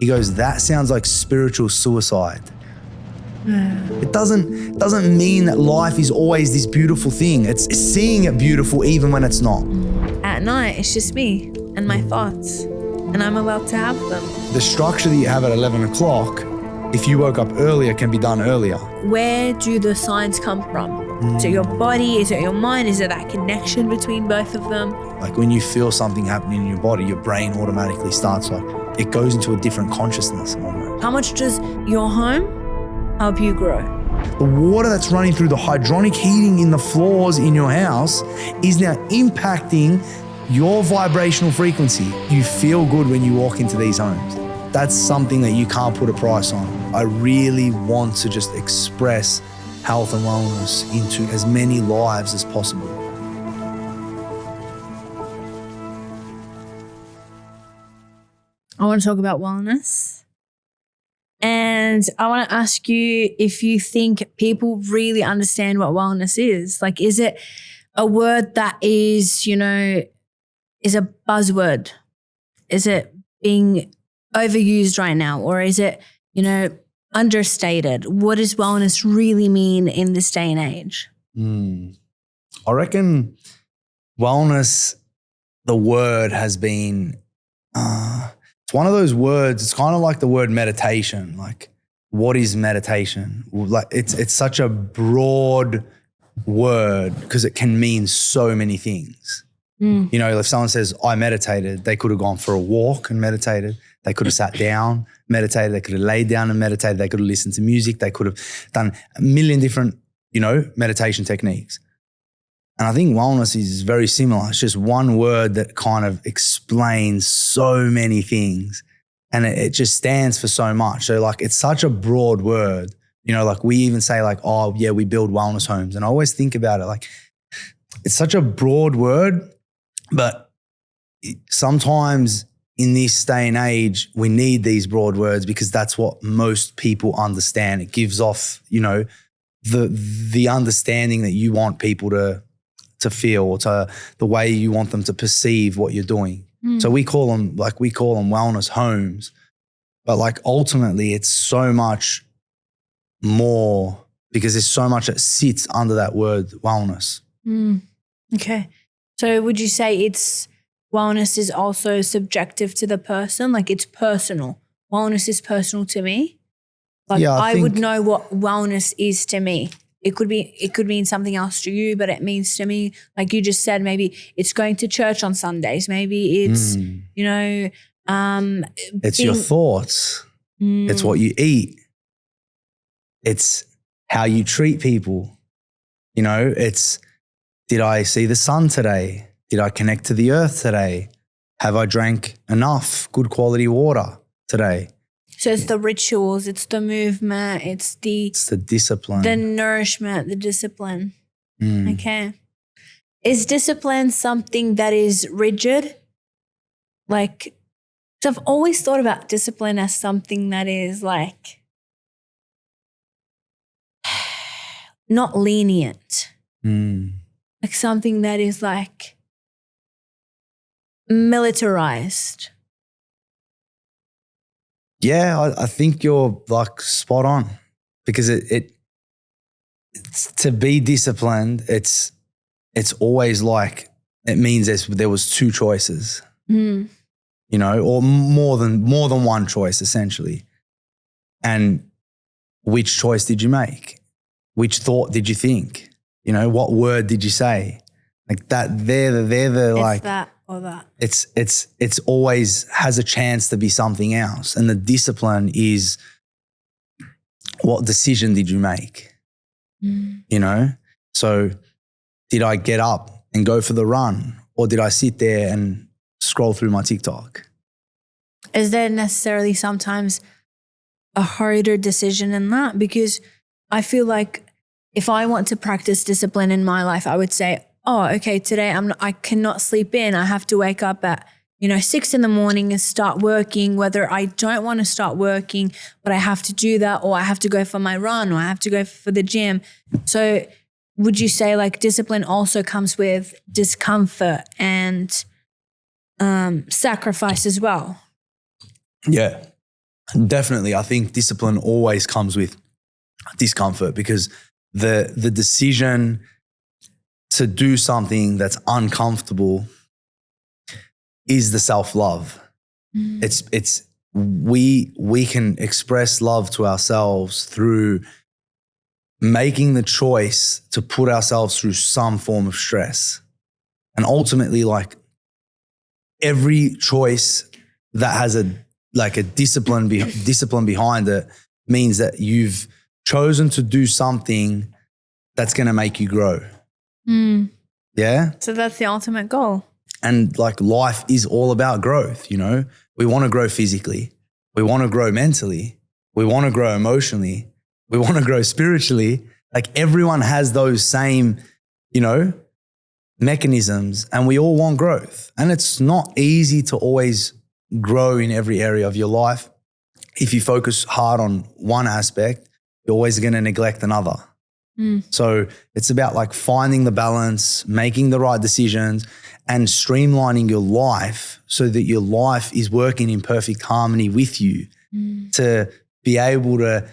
He goes, that sounds like spiritual suicide. It doesn't mean that life is always this beautiful thing. It's seeing it beautiful even when it's not. At night, it's just me and my thoughts, and I'm allowed to have them. The structure that you have at 11 o'clock, if you woke up earlier, can be done earlier. Where do the signs come from? Is it your body? Is it your mind? Is it that connection between both of them? Like when you feel something happening in your body, your brain automatically starts it goes into a different consciousness almost. How much does your home help you grow? The water that's running through the hydronic heating in the floors in your house is now impacting your vibrational frequency. You feel good when you walk into these homes. That's something that you can't put a price on. I really want to just express health and wellness into as many lives as possible. I want to talk about wellness. And I want to ask you if you think people really understand what wellness is. Like, is it a word that is, is a buzzword? Is it being overused right now? Or is it, understated? What does wellness really mean in this day and age? I reckon wellness, the word has been, it's one of those words, it's kind of like the word meditation. Like, what is meditation? Like, it's such a broad word because it can mean so many things. If someone says, I meditated, they could have gone for a walk and meditated. They could have sat down, meditated. They could have laid down and meditated. They could have listened to music. They could have done a million different, meditation techniques. And I think wellness is very similar. It's just one word that kind of explains so many things. And it just stands for so much. So like, it's such a broad word. Like we even say like, oh yeah, we build wellness homes. And I always think about it like, it's such a broad word, but sometimes in this day and age, we need these broad words because that's what most people understand. It gives off, the understanding that you want people to feel, or to the way you want them to perceive what you're doing. So we call them wellness homes, but like ultimately it's so much more because there's so much that sits under that word wellness. Okay. So would you say wellness is also subjective to the person? Like it's personal. Wellness is personal to me. Like yeah, I would know what wellness is to me. It could mean something else to you, but it means to me, like you just said, maybe it's going to church on Sundays. Maybe it's, it's your thoughts. It's what you eat. It's how you treat people. It's, did I see the sun today? Did I connect to the earth today? Have I drank enough good quality water today? So it's the rituals, it's the movement, it's the discipline, the nourishment, the discipline. Okay. Is discipline something that is rigid? Like, so I've always thought about discipline as something that is like not lenient. Like something that is like militarized. Yeah, I think you're like spot on because it's to be disciplined. It's always like it means there was two choices, or more than one choice essentially. And which choice did you make? Which thought did you think? What word did you say? Like that, they're the like that or that. It's always has a chance to be something else. And the discipline is what decision did you make? So did I get up and go for the run, or did I sit there and scroll through my TikTok? Is there necessarily sometimes a harder decision in that? Because I feel like if I want to practice discipline in my life, I would say, oh, okay, today I cannot sleep in. I have to wake up at, 6 a.m. and start working, whether I don't want to start working, but I have to do that, or I have to go for my run, or I have to go for the gym. So would you say like discipline also comes with discomfort and sacrifice as well? Yeah. Definitely. I think discipline always comes with discomfort, because the decision to do something that's uncomfortable is the self-love. We can express love to ourselves through making the choice to put ourselves through some form of stress. And ultimately, like, every choice that has a discipline behind it means that you've chosen to do something that's going to make you grow. Yeah. So that's the ultimate goal. And like, life is all about growth. You know, we want to grow physically. We want to grow mentally. We want to grow emotionally. We want to grow spiritually. Like, everyone has those same, mechanisms, and we all want growth. And it's not easy to always grow in every area of your life. If you focus hard on one aspect, you're always going to neglect another. So it's about like finding the balance, making the right decisions, and streamlining your life so that your life is working in perfect harmony with you to be able to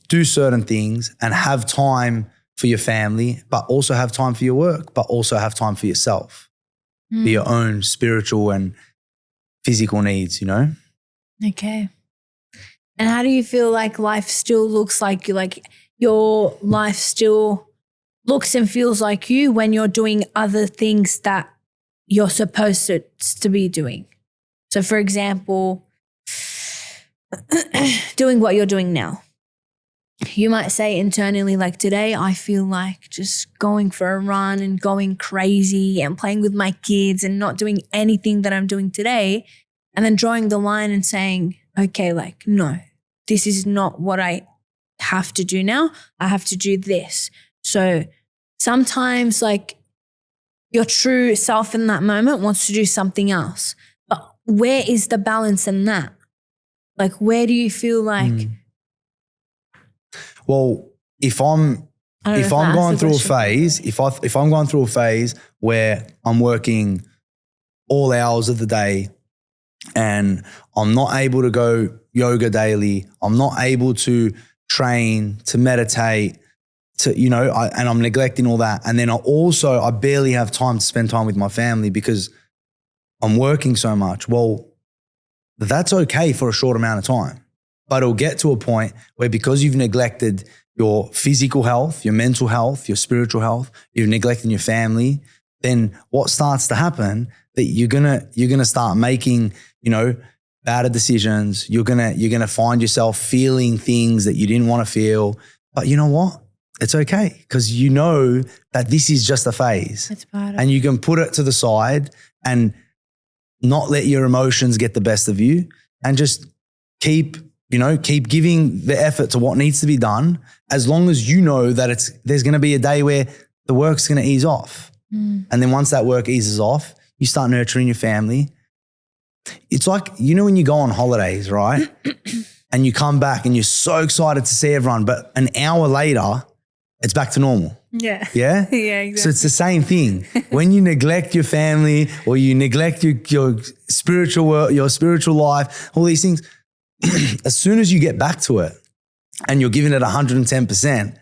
do certain things and have time for your family, but also have time for your work, but also have time for yourself, for your own spiritual and physical needs, Okay. And how do you feel like life still looks like you? Like, your life still looks and feels like you when you're doing other things that you're supposed to be doing. So, for example, doing what you're doing now. You might say internally, like, today I feel like just going for a run and going crazy and playing with my kids and not doing anything that I'm doing today, and then drawing the line and saying, okay, like, no, this is not what I have to do now. I have to do this. So sometimes, like, your true self in that moment wants to do something else. But where is the balance in that? Like, where do you feel like... Well, if I'm going through a phase, if I'm going through a phase where I'm working all hours of the day and I'm not able to go yoga daily, I'm not able to train, to meditate, and I'm neglecting all that. And then I barely have time to spend time with my family because I'm working so much. Well, that's okay for a short amount of time. But it'll get to a point where, because you've neglected your physical health, your mental health, your spiritual health, you've neglected your family, then what starts to happen, that you're gonna start making, bad decisions. You're gonna find yourself feeling things that you didn't want to feel. But you know what? It's okay, because you know that this is just a phase. It's part of and you can put it to the side and not let your emotions get the best of you, and just keep giving the effort to what needs to be done, as long as you know that there's going to be a day where the work's going to ease off. And then once that work eases off, you start nurturing your family. It's like, when you go on holidays, right? And you come back and you're so excited to see everyone, but an hour later, it's back to normal. Yeah. Yeah? Yeah, exactly. So it's the same thing. When you neglect your family, or you neglect your spiritual work, your spiritual life, all these things, as soon as you get back to it and you're giving it 110%,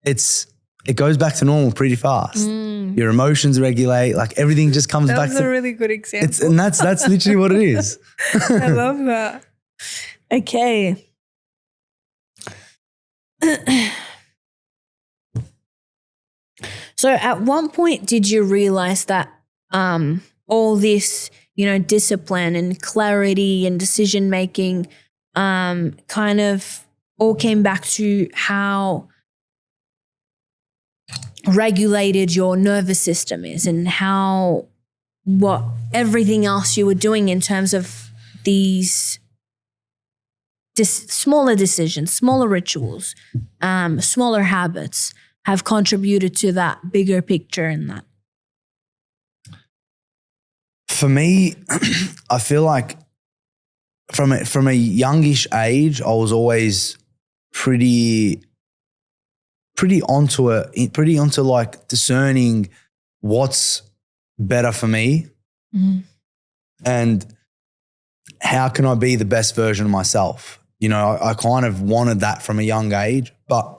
it goes back to normal pretty fast. Your emotions regulate, like everything just comes back to... That's a really good example. And that's literally what it is. I love that. Okay. So at one point, did you realize that all this, discipline and clarity and decision-making kind of all came back to how regulated your nervous system is, and what everything else you were doing in terms of these smaller decisions, smaller rituals, smaller habits have contributed to that bigger picture in that? For me, I feel like from a youngish age, I was always pretty onto it, pretty onto like discerning what's better for me. And how can I be the best version of myself? You know, I kind of wanted that from a young age, but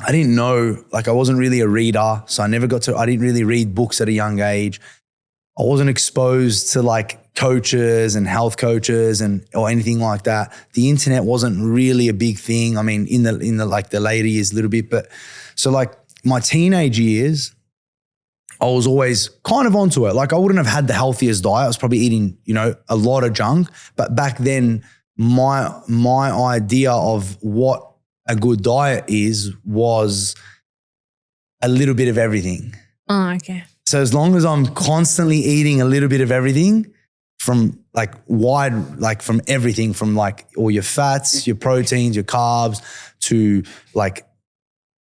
I didn't know, like I wasn't really a reader. So I didn't really read books at a young age. I wasn't exposed to like coaches and health coaches or anything like that. The internet wasn't really a big thing. I mean, in the like the later years a little bit, but so like my teenage years, I was always kind of onto it. Like I wouldn't have had the healthiest diet. I was probably eating, you know, a lot of junk. But back then, my idea of what a good diet was a little bit of everything. Oh, okay. So as long as I'm constantly eating a little bit of everything from from everything, from like all your fats, your proteins, your carbs, to like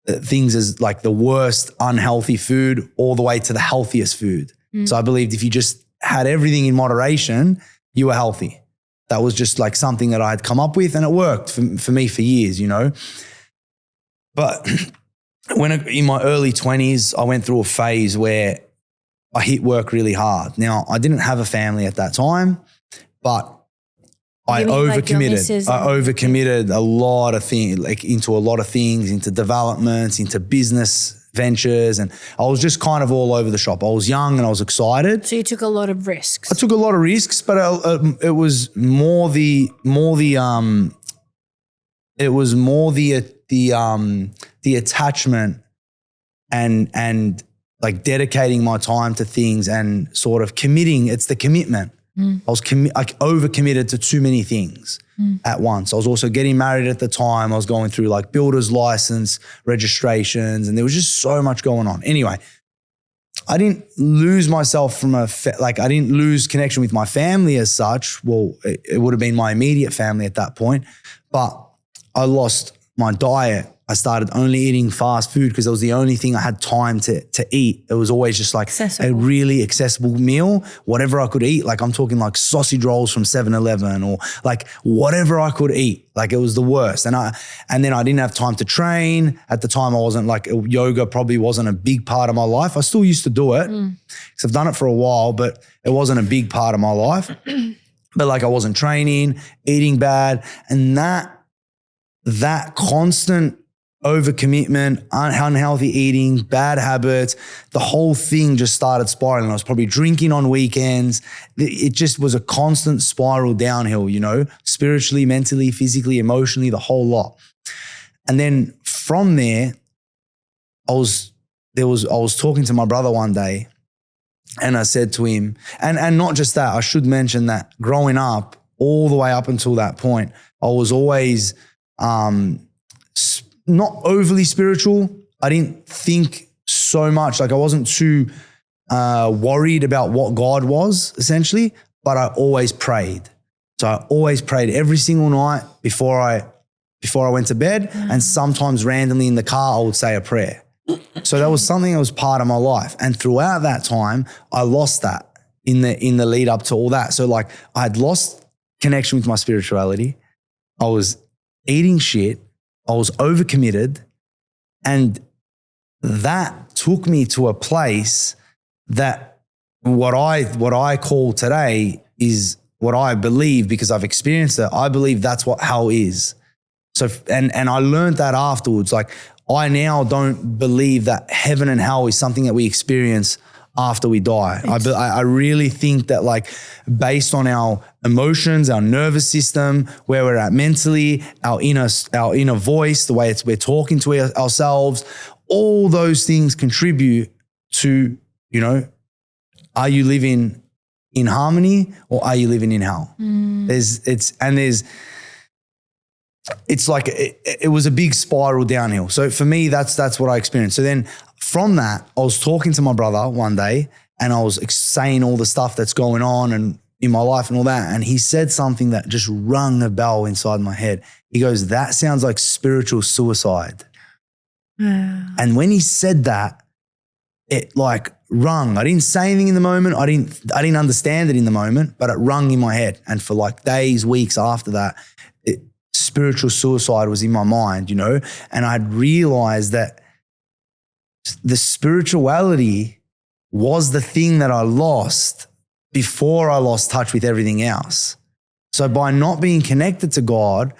things as like the worst unhealthy food all the way to the healthiest food. So I believed if you just had everything in moderation, you were healthy. That was just like something that I had come up with, and it worked for me for years, you know. But in my early 20s, I went through a phase where I hit work really hard. Now, I didn't have a family at that time, but I overcommitted. I overcommitted a lot of things, like into a lot of things, into developments, into business ventures, and I was just kind of all over the shop. I was young and I was excited. So you took a lot of risks. I took a lot of risks, but it was more the attachment and like dedicating my time to things and sort of committing. It's the commitment. I was overcommitted to too many things at once. I was also getting married at the time. I was going through like builder's license registrations, and there was just so much going on. Anyway, I didn't lose myself from I didn't lose connection with my family as such. Well, it would have been my immediate family at that point, but I lost my diet. I started only eating fast food because it was the only thing I had time to eat. It was always just like a really accessible meal, whatever I could eat. Like I'm talking like sausage rolls from 7-Eleven or like whatever I could eat. Like it was the worst. And then I didn't have time to train. At the time I wasn't like, yoga probably wasn't a big part of my life. I still used to do it because I've done it for a while, but it wasn't a big part of my life. But like I wasn't training, eating bad, and that constant overcommitment, unhealthy eating, bad habits, the whole thing just started spiraling. I was probably drinking on weekends. It just was a constant spiral downhill, you know, spiritually, mentally, physically, emotionally, the whole lot. And then from there, I was talking to my brother one day, and I said to him, and not just that, I should mention that growing up, all the way up until that point, I was always not overly spiritual. I didn't think so much. Like I wasn't too worried about what God was essentially, but I always prayed. So I always prayed every single night before I went to bed, and sometimes randomly in the car I would say a prayer. So that was something that was part of my life. And throughout that time, I lost that in the lead up to all that. So like I had lost connection with my spirituality. I was eating shit. I was overcommitted, and that took me to a place that what I call today is what I believe, because I've experienced it. I believe that's what hell is. So, and I learned that afterwards. Like I now don't believe that heaven and hell is something that we experience after we die. I really think that like based on our emotions, our nervous system, where we're at mentally, our inner voice, the way we're talking to ourselves, all those things contribute to, you know, are you living in harmony or are you living in hell? It's like it was a big spiral downhill. So for me, that's what I experienced. So then from that, I was talking to my brother one day, and I was saying all the stuff that's going on and in my life and all that. And he said something that just rung a bell inside my head. He goes, "That sounds like spiritual suicide." And when he said that, it like rung. I didn't say anything in the moment. I didn't understand it in the moment, but it rung in my head. And for like days, weeks after that, spiritual suicide was in my mind, you know, and I'd realized that the spirituality was the thing that I lost before I lost touch with everything else. So by not being connected to God,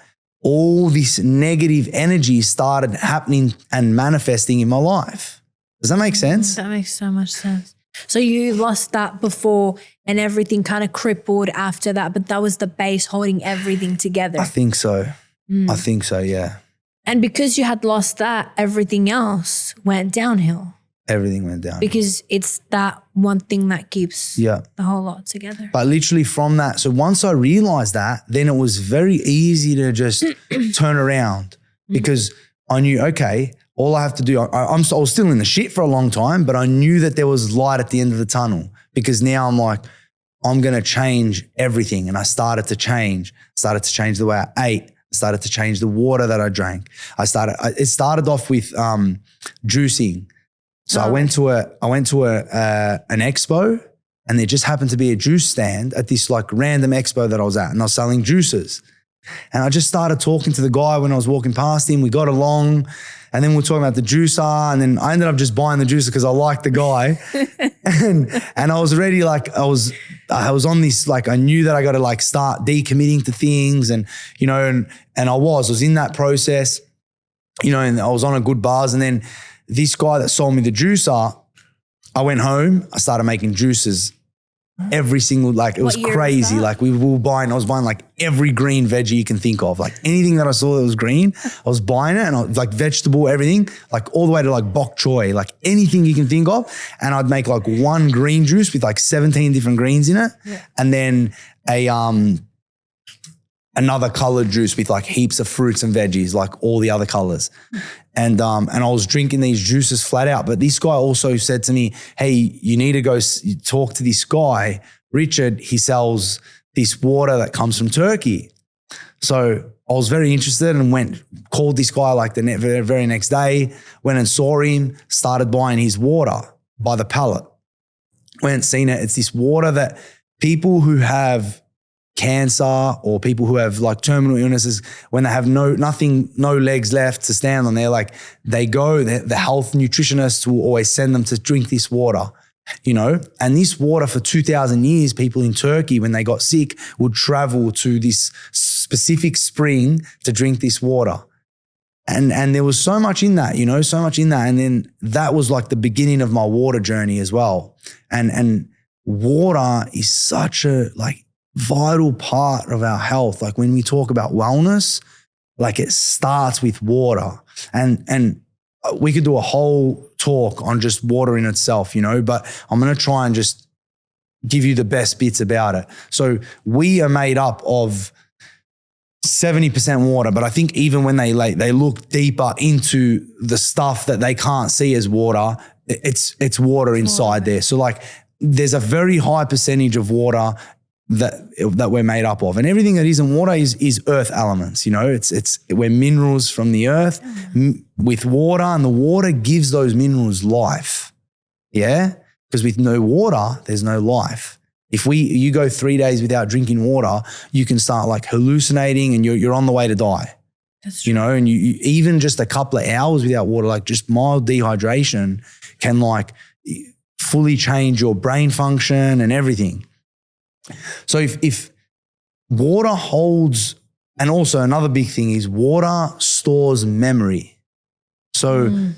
all this negative energy started happening and manifesting in my life. Does that make sense? That makes so much sense. So you lost that before and everything kind of crippled after that, but that was the base holding everything together. I think so. I think so, yeah. And because you had lost that, everything else went downhill. Everything went down. Because it's that one thing that keeps the whole lot together. But literally from that, so once I realized that, then it was very easy to just turn around because I knew, okay, all I have to do, I was still in the shit for a long time, but I knew that there was light at the end of the tunnel because now I'm like, I'm going to change everything. And I started to change the way I ate, started to change the water that I drank. It started off with juicing. So I went to an expo and there just happened to be a juice stand at this like random expo that I was at and I was selling juices. And I just started talking to the guy when I was walking past him. We got along and then we were talking about the juicer and then I ended up just buying the juicer because I liked the guy. and I was already like, I was on this, like I knew that I got to like start decommitting to things and, you know, and I was in that process, you know, and I was on a good buzz. And then this guy that sold me the juicer, I went home, I started making juices every single, like it was crazy. Like I was buying like every green veggie you can think of, like anything that I saw that was green, I was buying it and I like vegetable, everything, like all the way to like bok choy, like anything you can think of. And I'd make like one green juice with like 17 different greens in it. Yeah. And then another colored juice with like heaps of fruits and veggies, like all the other colors. And I was drinking these juices flat out. But this guy also said to me, hey, you need to go talk to this guy, Richard. He sells this water that comes from Turkey. So I was very interested and called this guy like the very next day, went and saw him, started buying his water by the pallet. Went and seen it. It's this water that people who have cancer or people who have like terminal illnesses, when they have no legs left to stand on, the health nutritionists will always send them to drink this water, you know, and this water for 2,000 years, people in Turkey, when they got sick, would travel to this specific spring to drink this water. And there was so much in that, you know, And then that was like the beginning of my water journey as well. And water is such a like vital part of our health. Like when we talk about wellness, like it starts with water and we could do a whole talk on just water in itself, you know, but I'm going to try and just give you the best bits about it. So we are made up of 70% water, but I think even when they look deeper into the stuff that they can't see as water, it's water inside there. So like there's a very high percentage of water that we're made up of, and everything that isn't water is earth elements. You know, we're minerals from the earth with water, and the water gives those minerals life. Yeah, because with no water, there's no life. If you go 3 days without drinking water, you can start like hallucinating, and you're on the way to die. That's true. You know, and you even just a couple of hours without water, like just mild dehydration, can like fully change your brain function and everything. So if water holds, and also another big thing is water stores memory. So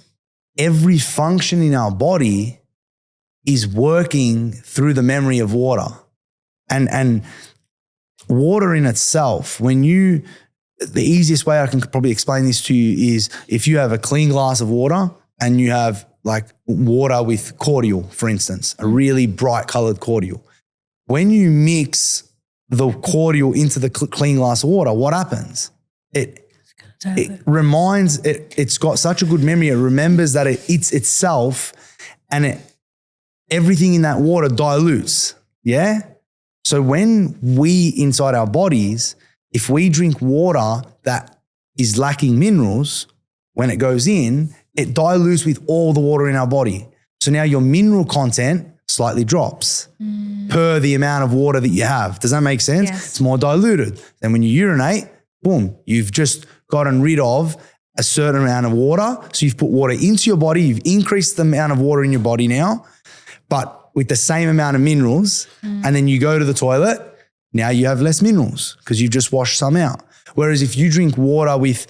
every function in our body is working through the memory of water. And water in itself, the easiest way I can probably explain this to you is if you have a clean glass of water and you have like water with cordial, for instance, a really bright colored cordial. When you mix the cordial into the clean glass of water, what happens? It's got such a good memory. It remembers that it's itself, and everything in that water dilutes. Yeah. So when we inside our bodies, if we drink water that is lacking minerals, when it goes in, it dilutes with all the water in our body. So now your mineral content slightly drops per the amount of water that you have. Does that make sense? Yes. It's more diluted. Then when you urinate, boom, you've just gotten rid of a certain amount of water. So you've put water into your body. You've increased the amount of water in your body now, but with the same amount of minerals. And then you go to the toilet, Now you have less minerals because you've just washed some out. Whereas if you drink water with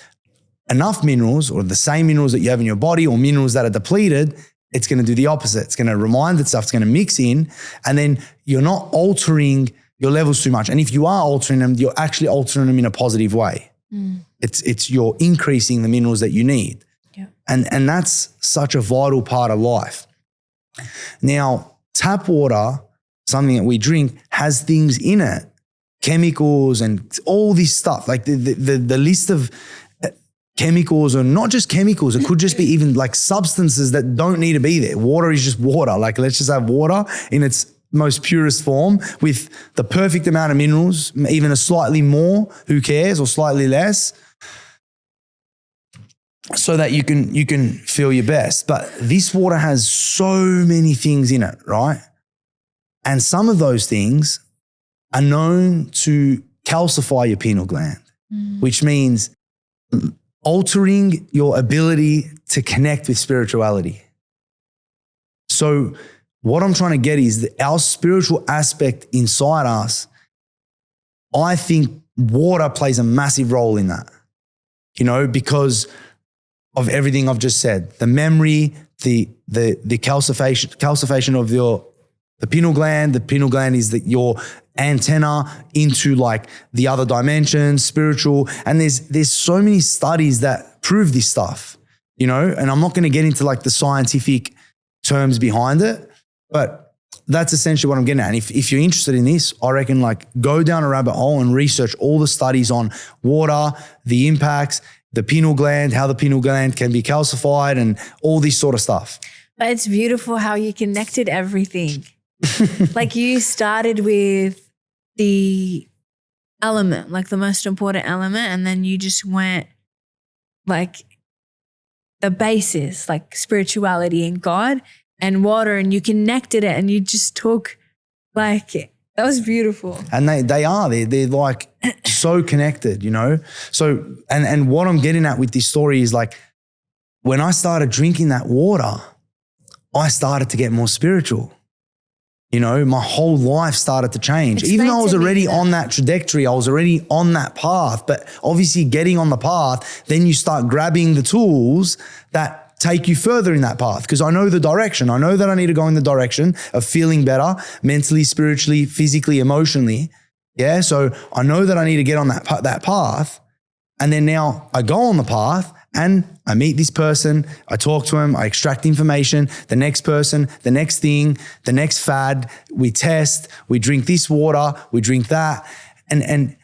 enough minerals or the same minerals that you have in your body or minerals that are depleted, it's going to do the opposite. It's going to remind itself, it's going to mix in, and then you're not altering your levels too much. And if you are altering them, you're actually altering them in a positive way. It's you're increasing the minerals that you need. Yeah. And that's such a vital part of life. Now, tap water, something that we drink, has things in it, chemicals and all this stuff. Like the list of chemicals, or not just chemicals, it could just be even like substances that don't need to be there. Water is just water. Like, let's just have water in its most purest form with the perfect amount of minerals, even a slightly more, who cares, or slightly less, so that you can feel your best. But this water has so many things in it, right? And some of those things are known to calcify your pineal gland, which means altering your ability to connect with spirituality. So what I'm trying to get is that our spiritual aspect inside us, I think water plays a massive role in that, because of everything I've just said. The memory, the calcification of the pineal gland. The pineal gland is your antenna into like the other dimensions, spiritual. And there's so many studies that prove this stuff, and I'm not going to get into like the scientific terms behind it, but that's essentially what I'm getting at. And if you're interested in this, I reckon like go down a rabbit hole and research all the studies on water, the impacts, the pineal gland, how the pineal gland can be calcified, and all this sort of stuff. But it's beautiful how you connected everything. Like you started with the element, like the most important element, and then you just went like the basis, like spirituality and God and water, and you connected it, and you just took like, that was beautiful. And they're like so connected, So, and what I'm getting at with this story is like, when I started drinking that water, I started to get more spiritual. My whole life started to change. Even though I was already on that trajectory, I was already on that path. But obviously getting on the path, then you start grabbing the tools that take you further in that path. Because I know the direction. I know that I need to go in the direction of feeling better mentally, spiritually, physically, emotionally. Yeah. So I know that I need to get on that path. And then now I go on the path and I meet this person, I talk to him, I extract information, the next person, the next thing, the next fad, we test, we drink this water, we drink that. And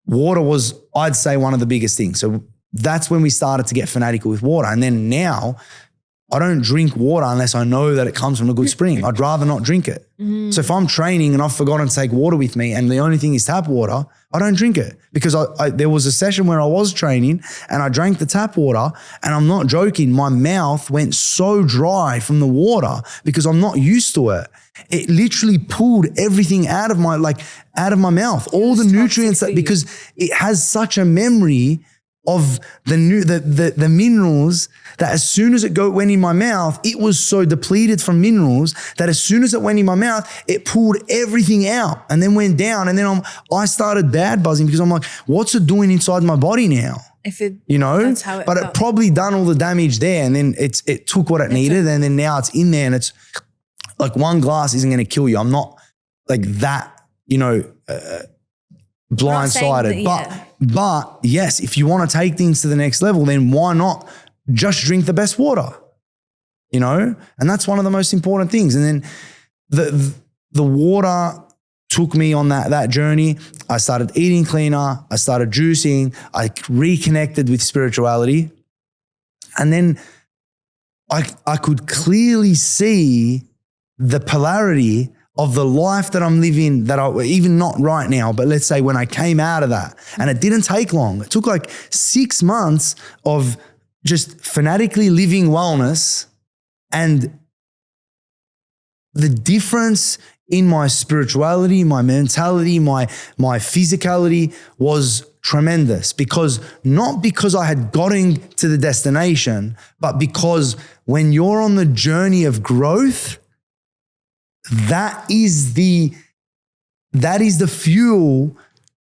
water was, I'd say, one of the biggest things. So that's when we started to get fanatical with water. And then now I don't drink water unless I know that it comes from a good spring. I'd rather not drink it. So if I'm training and I've forgotten to take water with me and the only thing is tap water, I don't drink it, because there was a session where I was training and I drank the tap water, and I'm not joking, my mouth went so dry from the water because I'm not used to it. It literally pulled everything out of my mouth, all the nutrients, because it has such a memory of the minerals, that as soon as it went in my mouth, it was so depleted from minerals that as soon as it went in my mouth, it pulled everything out and then went down. And then I started bad buzzing because I'm like, what's it doing inside my body now? That's how it but felt. it probably done all the damage there, and then it took what it needed, and then now it's in there, and it's like one glass isn't going to kill you. I'm not like that, blindsided. But yes, if you want to take things to the next level, then why not just drink the best water? And that's one of the most important things. And then the water took me on that journey. I started eating cleaner. I started juicing. I reconnected with spirituality. And then I could clearly see the polarity of the life that I'm living, that I, even not right now, but let's say when I came out of that. And it didn't take long. It took like 6 months of just fanatically living wellness, and the difference in my spirituality, my mentality, my physicality was tremendous, not because I had gotten to the destination, but because when you're on the journey of growth, that is the that is the fuel,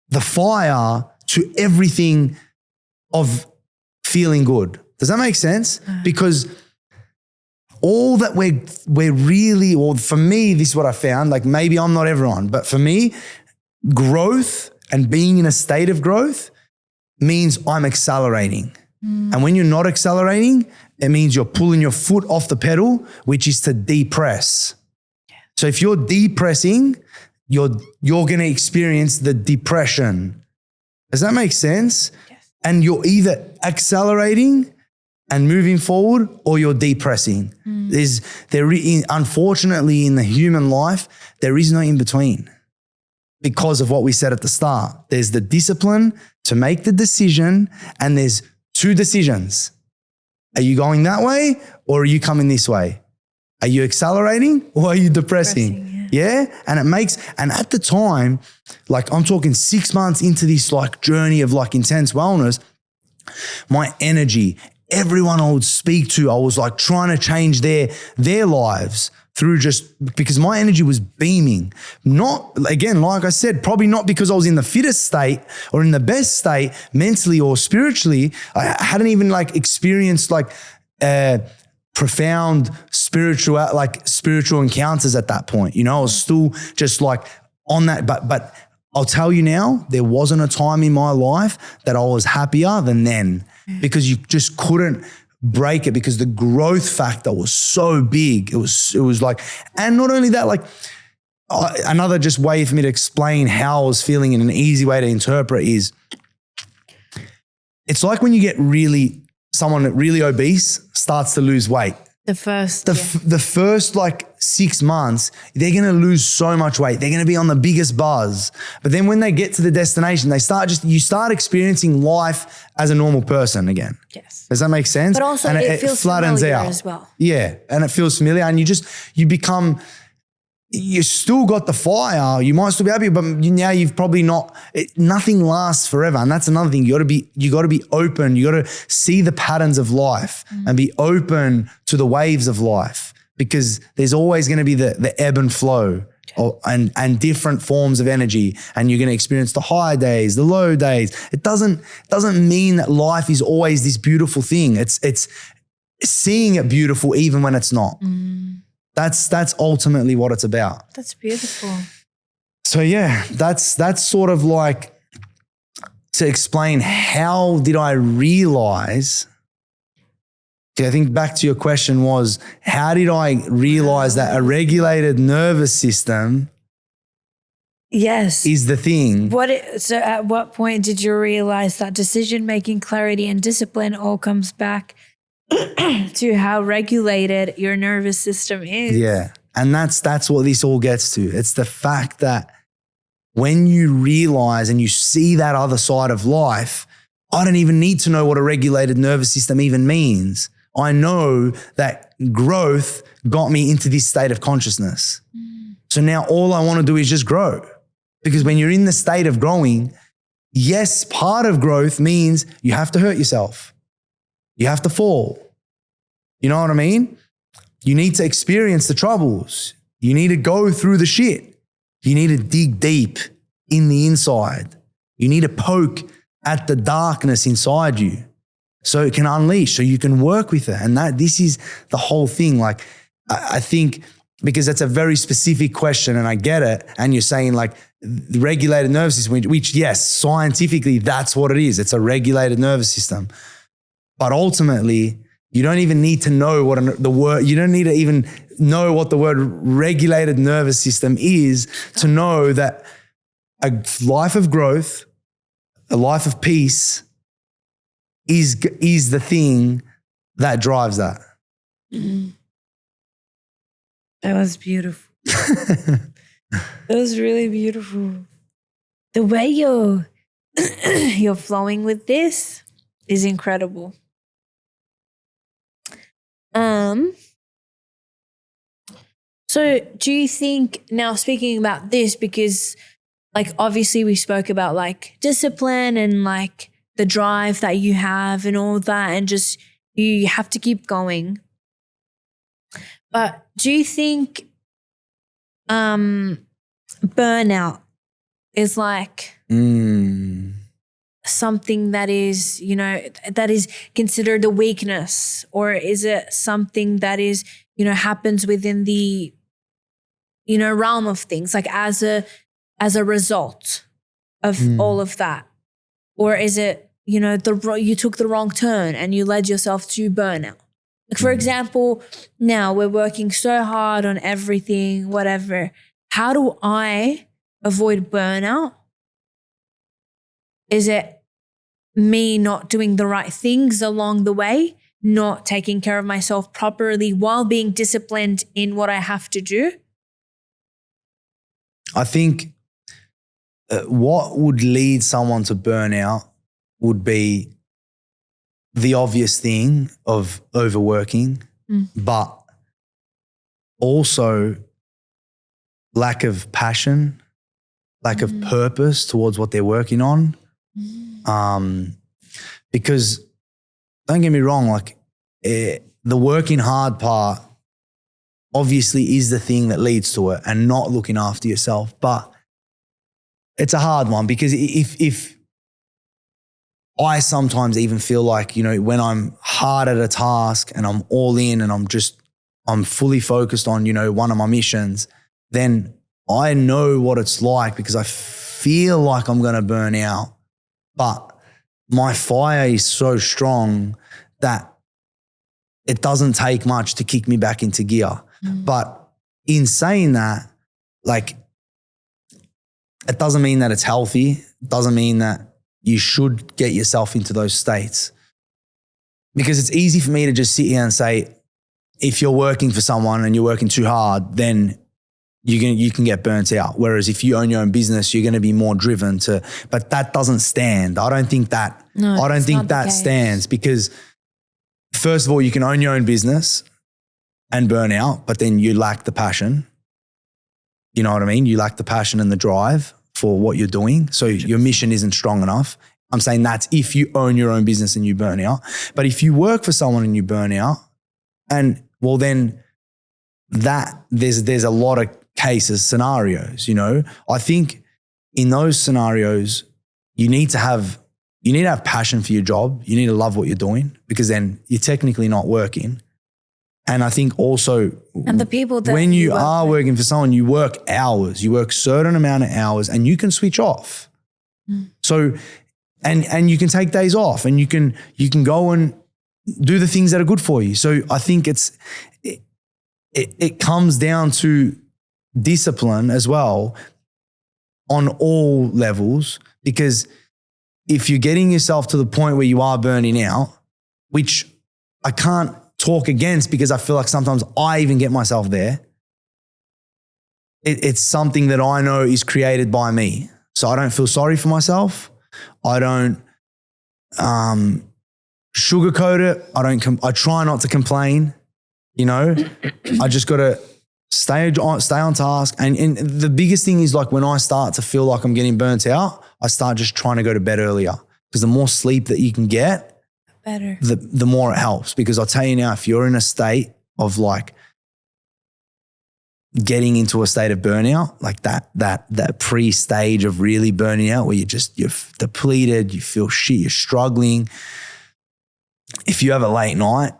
the fire to everything of feeling good. Does that make sense? Because all that we're really, or for me, this is what I found, like maybe I'm not everyone, but for me, growth and being in a state of growth means I'm accelerating. And when you're not accelerating, it means you're pulling your foot off the pedal, which is to depress. So if you're depressing, you're going to experience the depression. Does that make sense? Yes. And you're either accelerating and moving forward, or you're depressing. Unfortunately, in the human life, there is no in between because of what we said at the start. There's the discipline to make the decision, and there's two decisions. Are you going that way, or are you coming this way? Are you accelerating, or are you depressing? Yeah. And at the time, like I'm talking 6 months into this like journey of like intense wellness, my energy, everyone I would speak to, I was like trying to change their lives through just because my energy was beaming. Not, again, like I said, probably not because I was in the fittest state or in the best state mentally or spiritually. I hadn't even like experienced like profound spiritual encounters at that point. You know, I was still just like on that, but I'll tell you now, there wasn't a time in my life that I was happier than then, because you just couldn't break it because the growth factor was so big. It was like, and not only that, like another just way for me to explain how I was feeling in an easy way to interpret is, it's like when you get someone really obese starts to lose weight. The first like 6 months, they're going to lose so much weight. They're going to be on the biggest buzz. But then when they get to the destination, you start experiencing life as a normal person again. Yes. Does that make sense? But also and it feels flattens familiar out as well. Yeah. And it feels familiar, and you still got the fire. You might still be happy, but now you've probably nothing lasts forever. And that's another thing. You got to be open. You got to see the patterns of life and be open to the waves of life, because there's always going to be the ebb and flow and different forms of energy. And you're going to experience the high days, the low days. It doesn't mean that life is always this beautiful thing. It's seeing it beautiful even when it's not. That's ultimately what it's about. That's beautiful. So yeah, that's sort of like to explain how did I realize. I think back to your question was, how did I realize that a regulated nervous system is the thing? So at what point did you realize that decision-making, clarity, and discipline all comes back to how regulated your nervous system is? Yeah. And that's what this all gets to. It's the fact that when you realize and you see that other side of life, I don't even need to know what a regulated nervous system even means. I know that growth got me into this state of consciousness. So now all I want to do is just grow. Because when you're in the state of growing, yes, part of growth means you have to hurt yourself. You have to fall. You know what I mean? You need to experience the troubles. You need to go through the shit. You need to dig deep in the inside. You need to poke at the darkness inside you so it can unleash, so you can work with it. And this is the whole thing. Like, I think because that's a very specific question and I get it. And you're saying like the regulated nervous system, which yes, scientifically that's what it is. It's a regulated nervous system. But ultimately, you don't even need to know you don't need to even know what the word regulated nervous system is to know that a life of growth, a life of peace is the thing that drives that. That was beautiful. That was really beautiful. The way you're flowing with this is incredible. So do you think, now speaking about this, because like obviously we spoke about like discipline and like the drive that you have and all that, and just you have to keep going. But do you think burnout is like something that is, you know, that is considered a weakness? Or is it something that is, you know, happens within the, you know, realm of things, like as a result of all of that? Or is it, you know, you took the wrong turn and you led yourself to burnout? Like, for example, now we're working so hard on everything, whatever. How do I avoid burnout? Is it me not doing the right things along the way, not taking care of myself properly while being disciplined in what I have to do? I think what would lead someone to burnout would be the obvious thing of overworking, but also lack of passion, lack of purpose towards what they're working on. Because don't get me wrong, like the working hard part obviously is the thing that leads to it, and not looking after yourself. But it's a hard one, because if I sometimes even feel like, you know, when I'm hard at a task and I'm all in and I'm fully focused on, you know, one of my missions, then I know what it's like, because I feel like I'm going to burn out. But my fire is so strong that it doesn't take much to kick me back into gear. But in saying that, like, it doesn't mean that it's healthy. It doesn't mean that you should get yourself into those states. Because it's easy for me to just sit here and say, if you're working for someone and you're working too hard, then you can get burnt out. Whereas if you own your own business, you're going to be more driven to, but that doesn't stand. I don't think that stands, because first of all, you can own your own business and burn out, but then you lack the passion. You know what I mean? You lack the passion and the drive for what you're doing. So your mission isn't strong enough. I'm saying that's if you own your own business and you burn out. But if you work for someone and you burn out, and well, then that there's a lot of cases, scenarios, you know. I think in those scenarios, you need to have passion for your job. You need to love what you're doing, because then you're technically not working. And I think also, and the people that when you are working for someone, you work hours, you work certain amount of hours, and you can switch off. So, and you can take days off, and you can go and do the things that are good for you. So I think it comes down to discipline as well on all levels, because if you're getting yourself to the point where you are burning out, which I can't talk against, because I feel like sometimes I even get myself there. It's something that I know is created by me. So I don't feel sorry for myself. I don't sugarcoat it. I try not to complain, you know. I just got to stay on task. And the biggest thing is, like, when I start to feel like I'm getting burnt out, I start just trying to go to bed earlier, because the more sleep that you can get, better, the more it helps. Because I'll tell you now, if you're in a state of like getting into a state of burnout, like that pre-stage of really burning out, where you're depleted, you feel shit, you're struggling. If you have a late night,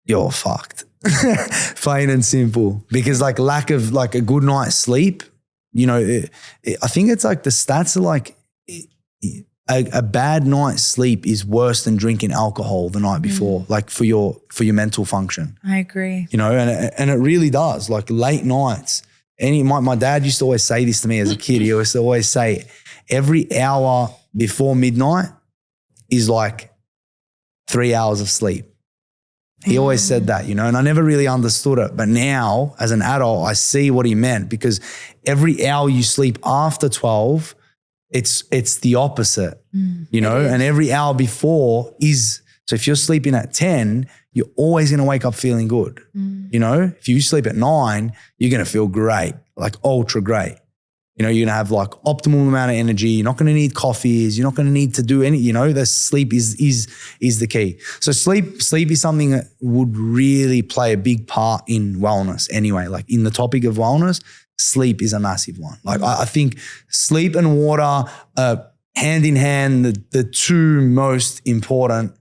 you're fucked. Plain and simple. Because like lack of like a good night's sleep, you know, I think it's like the stats are like a bad night's sleep is worse than drinking alcohol the night before, like for your mental function. I agree. You know, and it really does. Like late nights. My dad used to always say this to me as a kid. He used to always say, every hour before midnight is like 3 hours of sleep. He always said that, you know, and I never really understood it. But now as an adult, I see what he meant, because every hour you sleep after 12, it's the opposite, you know, and every hour before is, so if you're sleeping at 10, you're always going to wake up feeling good. You know, if you sleep at 9, you're going to feel great, like ultra great. You know, you're going to have like optimal amount of energy. You're not going to need coffees. You're not going to need to do any, you know, the sleep is the key. So sleep is something that would really play a big part in wellness anyway. Like in the topic of wellness, sleep is a massive one. Like I think sleep and water are hand in hand, the two most important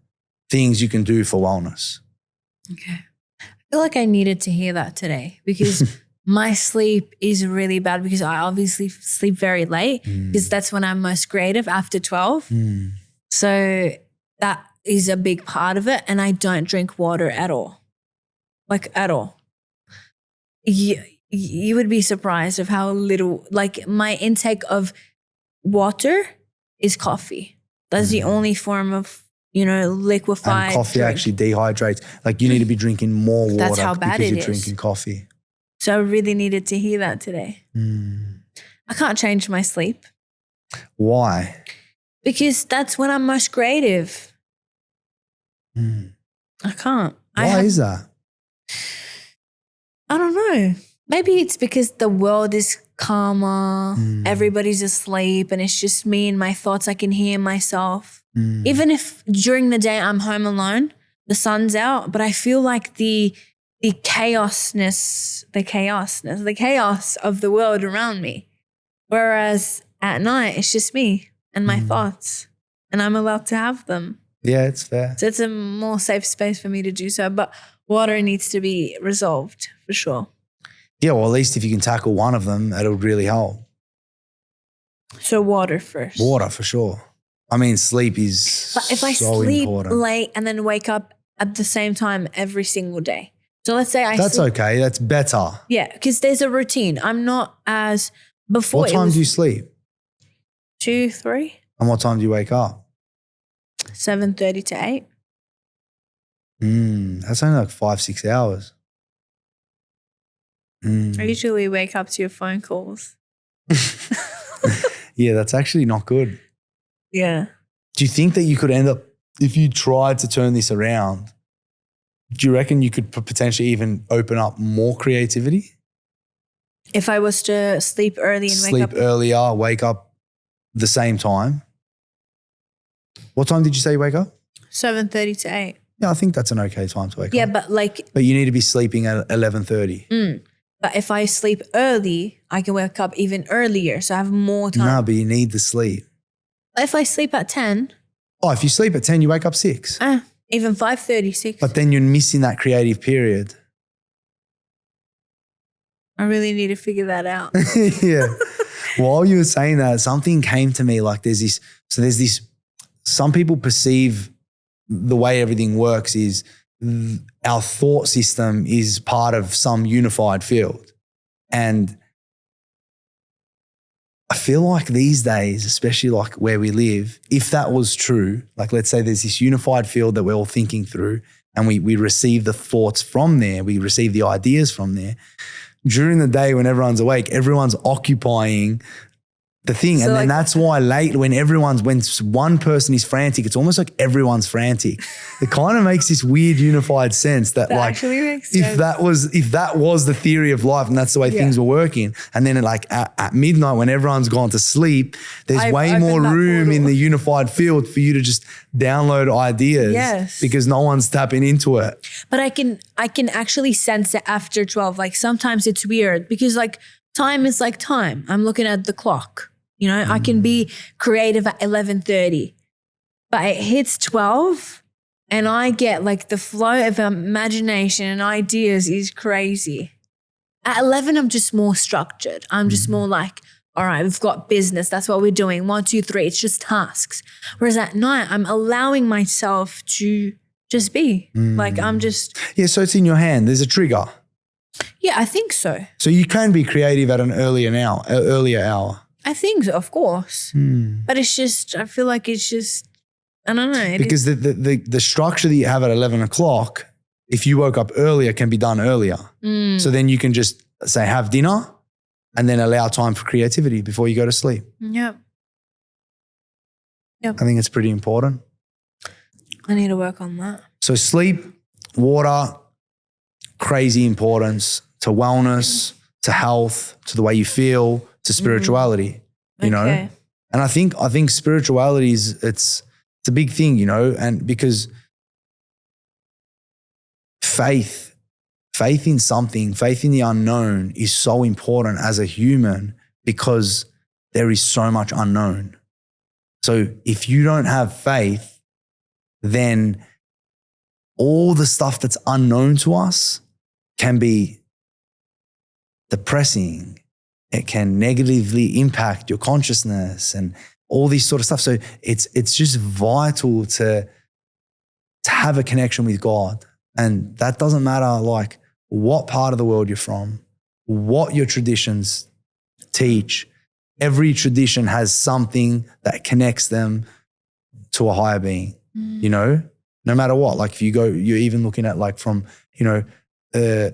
things you can do for wellness. Okay. I feel like I needed to hear that today because my sleep is really bad because I obviously sleep very late because that's when I'm most creative after 12. So that is a big part of it. And I don't drink water at all. Like at all. You would be surprised of how little, like my intake of water is coffee. That's the only form of, liquefied And coffee drink. actually dehydrates. Like you need to be drinking more water That's how bad because it you're is. drinking coffee. So I really needed to hear that today. I can't change my sleep. Why? Because that's when I'm most creative. I can't. Why is that? I don't know. Maybe it's because the world is calmer, everybody's asleep, and it's just me and my thoughts. I can hear myself. Even if during the day I'm home alone, the sun's out, but I feel like the chaos of the world around me. Whereas at night, it's just me and my thoughts, and I'm allowed to have them. Yeah, it's fair. So it's a more safe space for me to do so. But water needs to be resolved for sure. Yeah, well, at least if you can tackle one of them, it'll really help. So water first. Water for sure. I mean, sleep is But if I so sleep important. late and then wake up at the same time every single day. So let's say That's sleep. okay. That's better. Yeah, because there's a routine. I'm not as before. What time do you sleep? 2, 3. And what time do you wake up? 7:30 to 8. That's only like 5-6 hours. I usually wake up to your phone calls. Yeah, that's actually not good. Yeah. Do you think that you could end up, if you tried to turn this around, do you reckon you could potentially even open up more creativity? If I was to sleep early and Sleep wake up earlier, wake up the same time. What time did you say you wake up? 7:30 to 8. Yeah, I think that's an okay time to wake Yeah, up. but you need to be sleeping at 11:30. But if I sleep early, I can wake up even earlier. So I have more time. No, but you need the sleep. If I sleep at 10, Oh, if you sleep at 10, you wake up 6. even 5:36. But then you're missing that creative period. I really need to figure that out. Yeah. While you were saying that, something came to me like there's this, some people perceive the way everything works is our thought system is part of some unified field. And I feel like these days, especially like where we live, if that was true, like let's say there's this unified field that we're all thinking through and we receive the thoughts from there, we receive the ideas from there. During the day when everyone's awake, everyone's occupying the thing. So And then like- that's why late when one person is frantic, it's almost like everyone's frantic. It kind of makes this weird unified sense that That like, actually makes if sense. that was the theory of life and that's the way things were working. And then like at midnight when everyone's gone to sleep, there's I've way opened more that room in portal. the unified field for you to just download ideas. Yes. Because no one's tapping into it. But I can actually sense it after 12. Like sometimes it's weird because like time is like time. I'm looking at the clock. I can be creative at 11:30, but it hits 12 and I get like the flow of imagination and ideas is crazy. At 11, I'm just more structured. I'm just more like, all right, we've got business. That's what we're doing. 1, 2, 3. It's just tasks. Whereas at night, I'm allowing myself to just be like, I'm just. Yeah, so it's in your hand. There's a trigger. Yeah, I think so. So you can be creative at an earlier hour. I think so, of course. But it's just, I feel like it's just, I don't know. Because the structure that you have at 11 o'clock, if you woke up earlier, can be done earlier. So then you can just say, have dinner and then allow time for creativity before you go to sleep. Yep. I think it's pretty important. I need to work on that. So sleep, water, crazy importance to wellness, to health, to the way you feel, to spirituality, you know? Okay. And I think spirituality is, it's a big thing, and because faith faith in something, faith in the unknown is so important as a human because there is so much unknown. So if you don't have faith, then all the stuff that's unknown to us can be depressing. It can negatively impact your consciousness and all this sort of stuff. So it's just vital to have a connection with God. And that doesn't matter like what part of the world you're from, what your traditions teach. Every tradition has something that connects them to a higher being, you know, no matter what. Like if you go, you're even looking at like from, you know,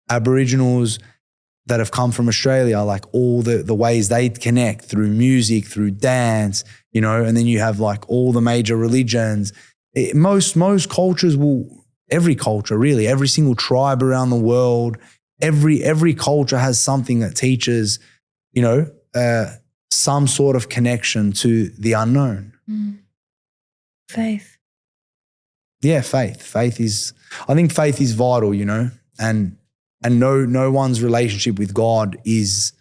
Aboriginals that have come from Australia, like all the ways they connect through music, through dance, you know, and then you have like all the major religions. Most cultures will, every culture really, every single tribe around the world, every culture has something that teaches, you know, some sort of connection to the unknown. Faith. Yeah, faith. I think faith is vital, you know, and no one's relationship with God is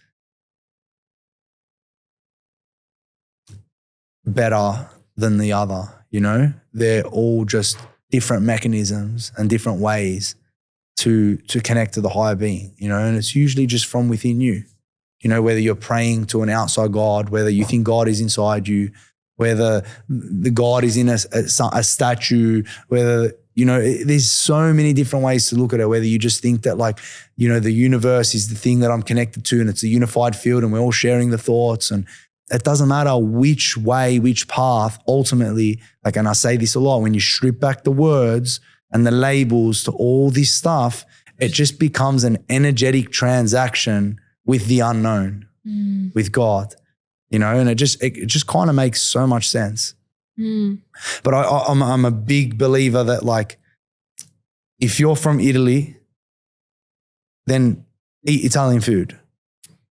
better than the other, you know. They're all just different mechanisms and different ways to connect to the higher being, you know, and it's usually just from within you. You know, whether you're praying to an outside God, whether you think God is inside you, whether the God is in a statue, whether, you know, there's so many different ways to look at it, whether you just think that like, you know, the universe is the thing that I'm connected to and it's a unified field and we're all sharing the thoughts, and it doesn't matter which way, which path, ultimately, like, and I say this a lot, when you strip back the words and the labels to all this stuff, it just becomes an energetic transaction with the unknown, with God, you know, and it just kind of makes so much sense. But I'm a big believer that like, if you're from Italy, then eat Italian food.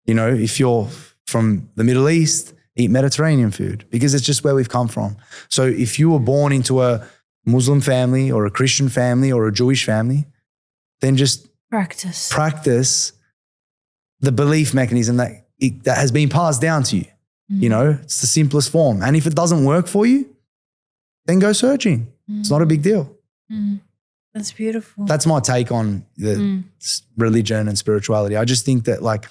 You know, if you're from the Middle East, eat Mediterranean food, because it's just where we've come from. So if you were born into a Muslim family or a Christian family or a Jewish family, then just practice the belief mechanism that has been passed down to you. You know, it's the simplest form. And if it doesn't work for you, then go searching. It's not a big deal. That's beautiful. That's my take on the religion and spirituality. I just think that like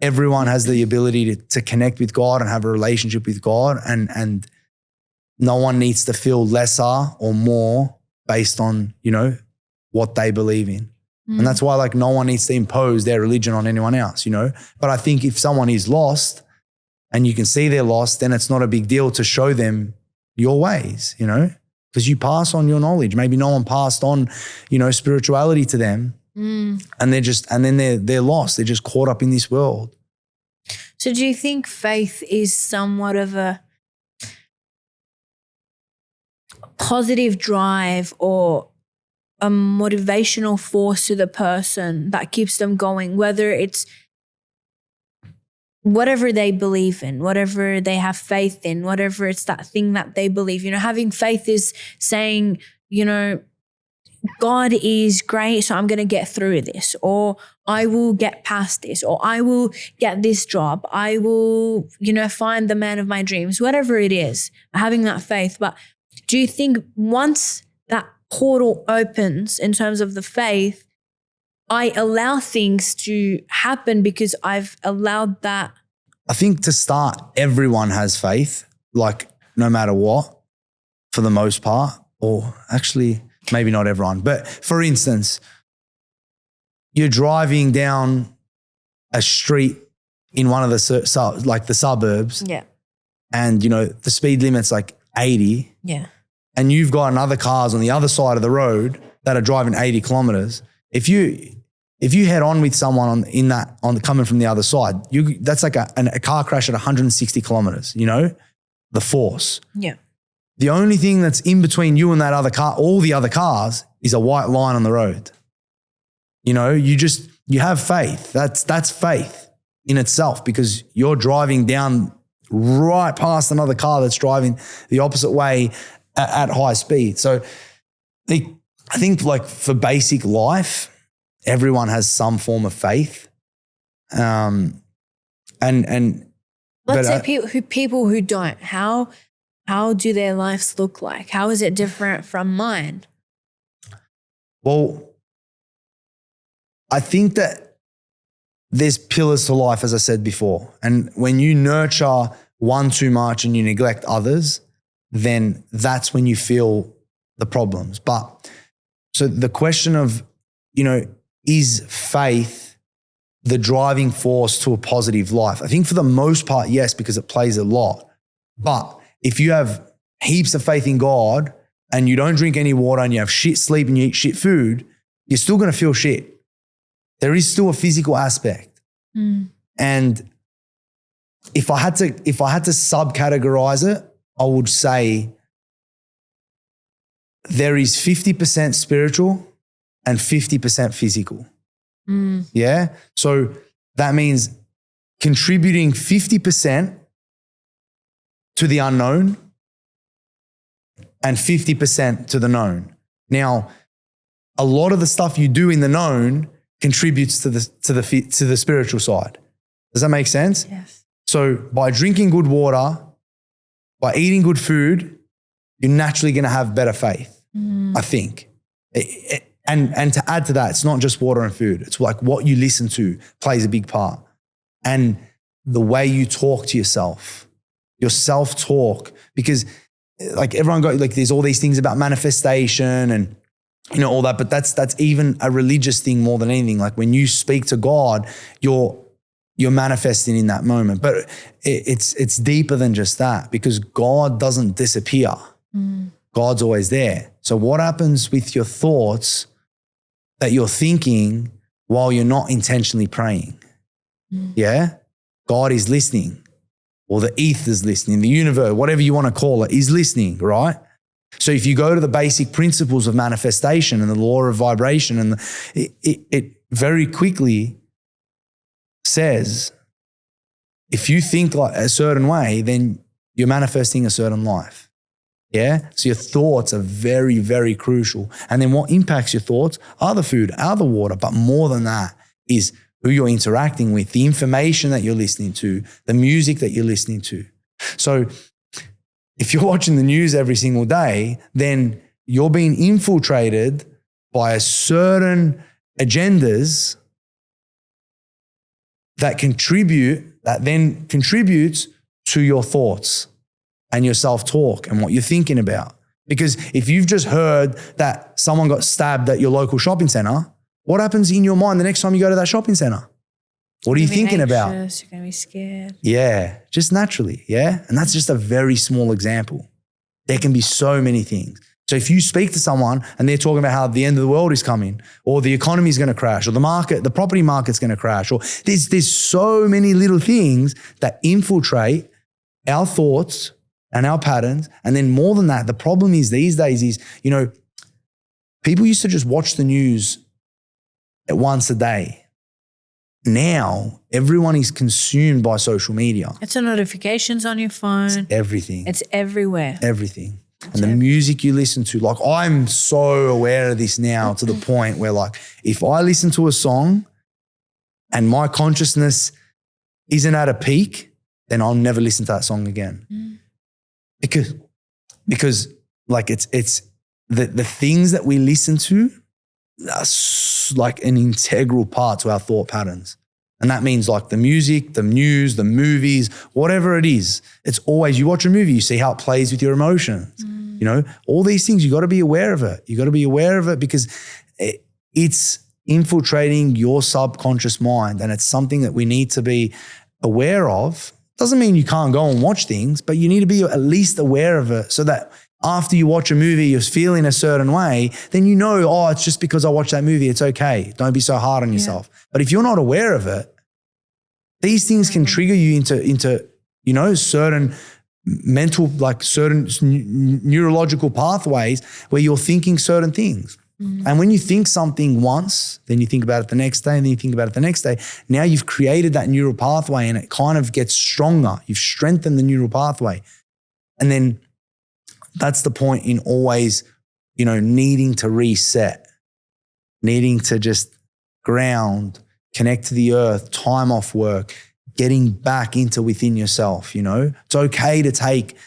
everyone has the ability to connect with God and have a relationship with God, and no one needs to feel lesser or more based on, you know, what they believe in. And that's why like no one needs to impose their religion on anyone else, you know. But I think if someone is lost and you can see they're lost, then it's not a big deal to show them your ways, you know, because you pass on your knowledge. Maybe no one passed on, you know, spirituality to them, and they're lost. They're just caught up in this world. So do you think faith is somewhat of a positive drive or a motivational force to the person that keeps them going, whether it's whatever they believe in, whatever they have faith in, whatever it's that thing that they believe? You know, having faith is saying, you know, God is great, so I'm going to get through this, or I will get past this, or I will get this job. I will, you know, find the man of my dreams, whatever it is, having that faith. But do you think once that portal opens in terms of the faith, I allow things to happen because I've allowed that? I think to start, everyone has faith, like no matter what, for the most part, or actually maybe not everyone. But for instance, you're driving down a street in one of the like the suburbs, and you know the speed limit's like 80, and you've got another cars on the other side of the road that are driving 80 kilometers. If you head on with someone coming from the other side, that's like a car crash at 160 kilometers, you know, the force. The only thing that's in between you and that other car, all the other cars, is a white line on the road. You know, you have faith. That's faith in itself, because you're driving down right past another car that's driving the opposite way at high speed. So I think like for basic life, everyone has some form of faith. And let's say people who don't, how do their lives look like? How is it different from mine? Well, I think that there's pillars to life, as I said before. And when you nurture one too much and you neglect others, then that's when you feel the problems. But so the question of, is faith the driving force to a positive life? I think for the most part, yes, because it plays a lot. But if you have heaps of faith in God and you don't drink any water and you have shit sleep and you eat shit food, you're still going to feel shit. There is still a physical aspect. And if I had to subcategorize it, I would say there is 50% spiritual and 50% physical. Yeah. So that means contributing 50% to the unknown and 50% to the known. Now, a lot of the stuff you do in the known contributes to the spiritual side. Does that make sense? Yes. So by drinking good water, by eating good food, you're naturally going to have better faith, I think. And to add to that, it's not just water and food. It's like what you listen to plays a big part. And the way you talk to yourself, your self-talk, because like everyone got, like there's all these things about manifestation and all that, but that's even a religious thing more than anything. Like when you speak to God, you're manifesting in that moment. But it's deeper than just that, because God doesn't disappear. God's always there. So what happens with your thoughts that you're thinking while you're not intentionally praying? Yeah? God is listening, or the ether's listening, the universe, whatever you want to call it, is listening, right? So if you go to the basic principles of manifestation and the law of vibration, and it very quickly says, if you think like a certain way, then you're manifesting a certain life. Yeah. So your thoughts are very, very crucial. And then what impacts your thoughts are the food, are the water. But more than that is who you're interacting with, the information that you're listening to, the music that you're listening to. So if you're watching the news every single day, then you're being infiltrated by a certain agendas that then contributes to your thoughts and your self-talk and what you're thinking about. Because if you've just heard that someone got stabbed at your local shopping center, what happens in your mind the next time you go to that shopping center? What are you thinking about? You're going to be scared. Yeah, just naturally, yeah? And that's just a very small example. There can be so many things. So if you speak to someone and they're talking about how the end of the world is coming, or the economy is going to crash, or the property market's going to crash, or there's so many little things that infiltrate our thoughts and our patterns. And then more than that, the problem is these days is, people used to just watch the news once a day. Now, everyone is consumed by social media. It's the notifications on your phone. It's everything. It's everywhere. Everything. And the music you listen to, like I'm so aware of this now to the point where like if I listen to a song and my consciousness isn't at a peak, then I'll never listen to that song again. Because like it's the things that we listen to are like an integral part to our thought patterns. And that means like the music, the news, the movies, whatever it is. It's always, you watch a movie, you see how it plays with your emotions. All these things, you got to be aware of it. You got to be aware of it because it's infiltrating your subconscious mind, and it's something that we need to be aware of. Doesn't mean you can't go and watch things, but you need to be at least aware of it so that after you watch a movie, you're feeling a certain way, then it's just because I watched that movie, it's okay. Don't be so hard on yourself. But if you're not aware of it, these things can trigger you into certain mental, like certain neurological pathways where you're thinking certain things. And when you think something once, then you think about it the next day, and then you think about it the next day. Now you've created that neural pathway and it kind of gets stronger. You've strengthened the neural pathway. And then that's the point in always, needing to reset, needing to just ground, connect to the earth, time off work, getting back into within yourself, you know? It's okay to take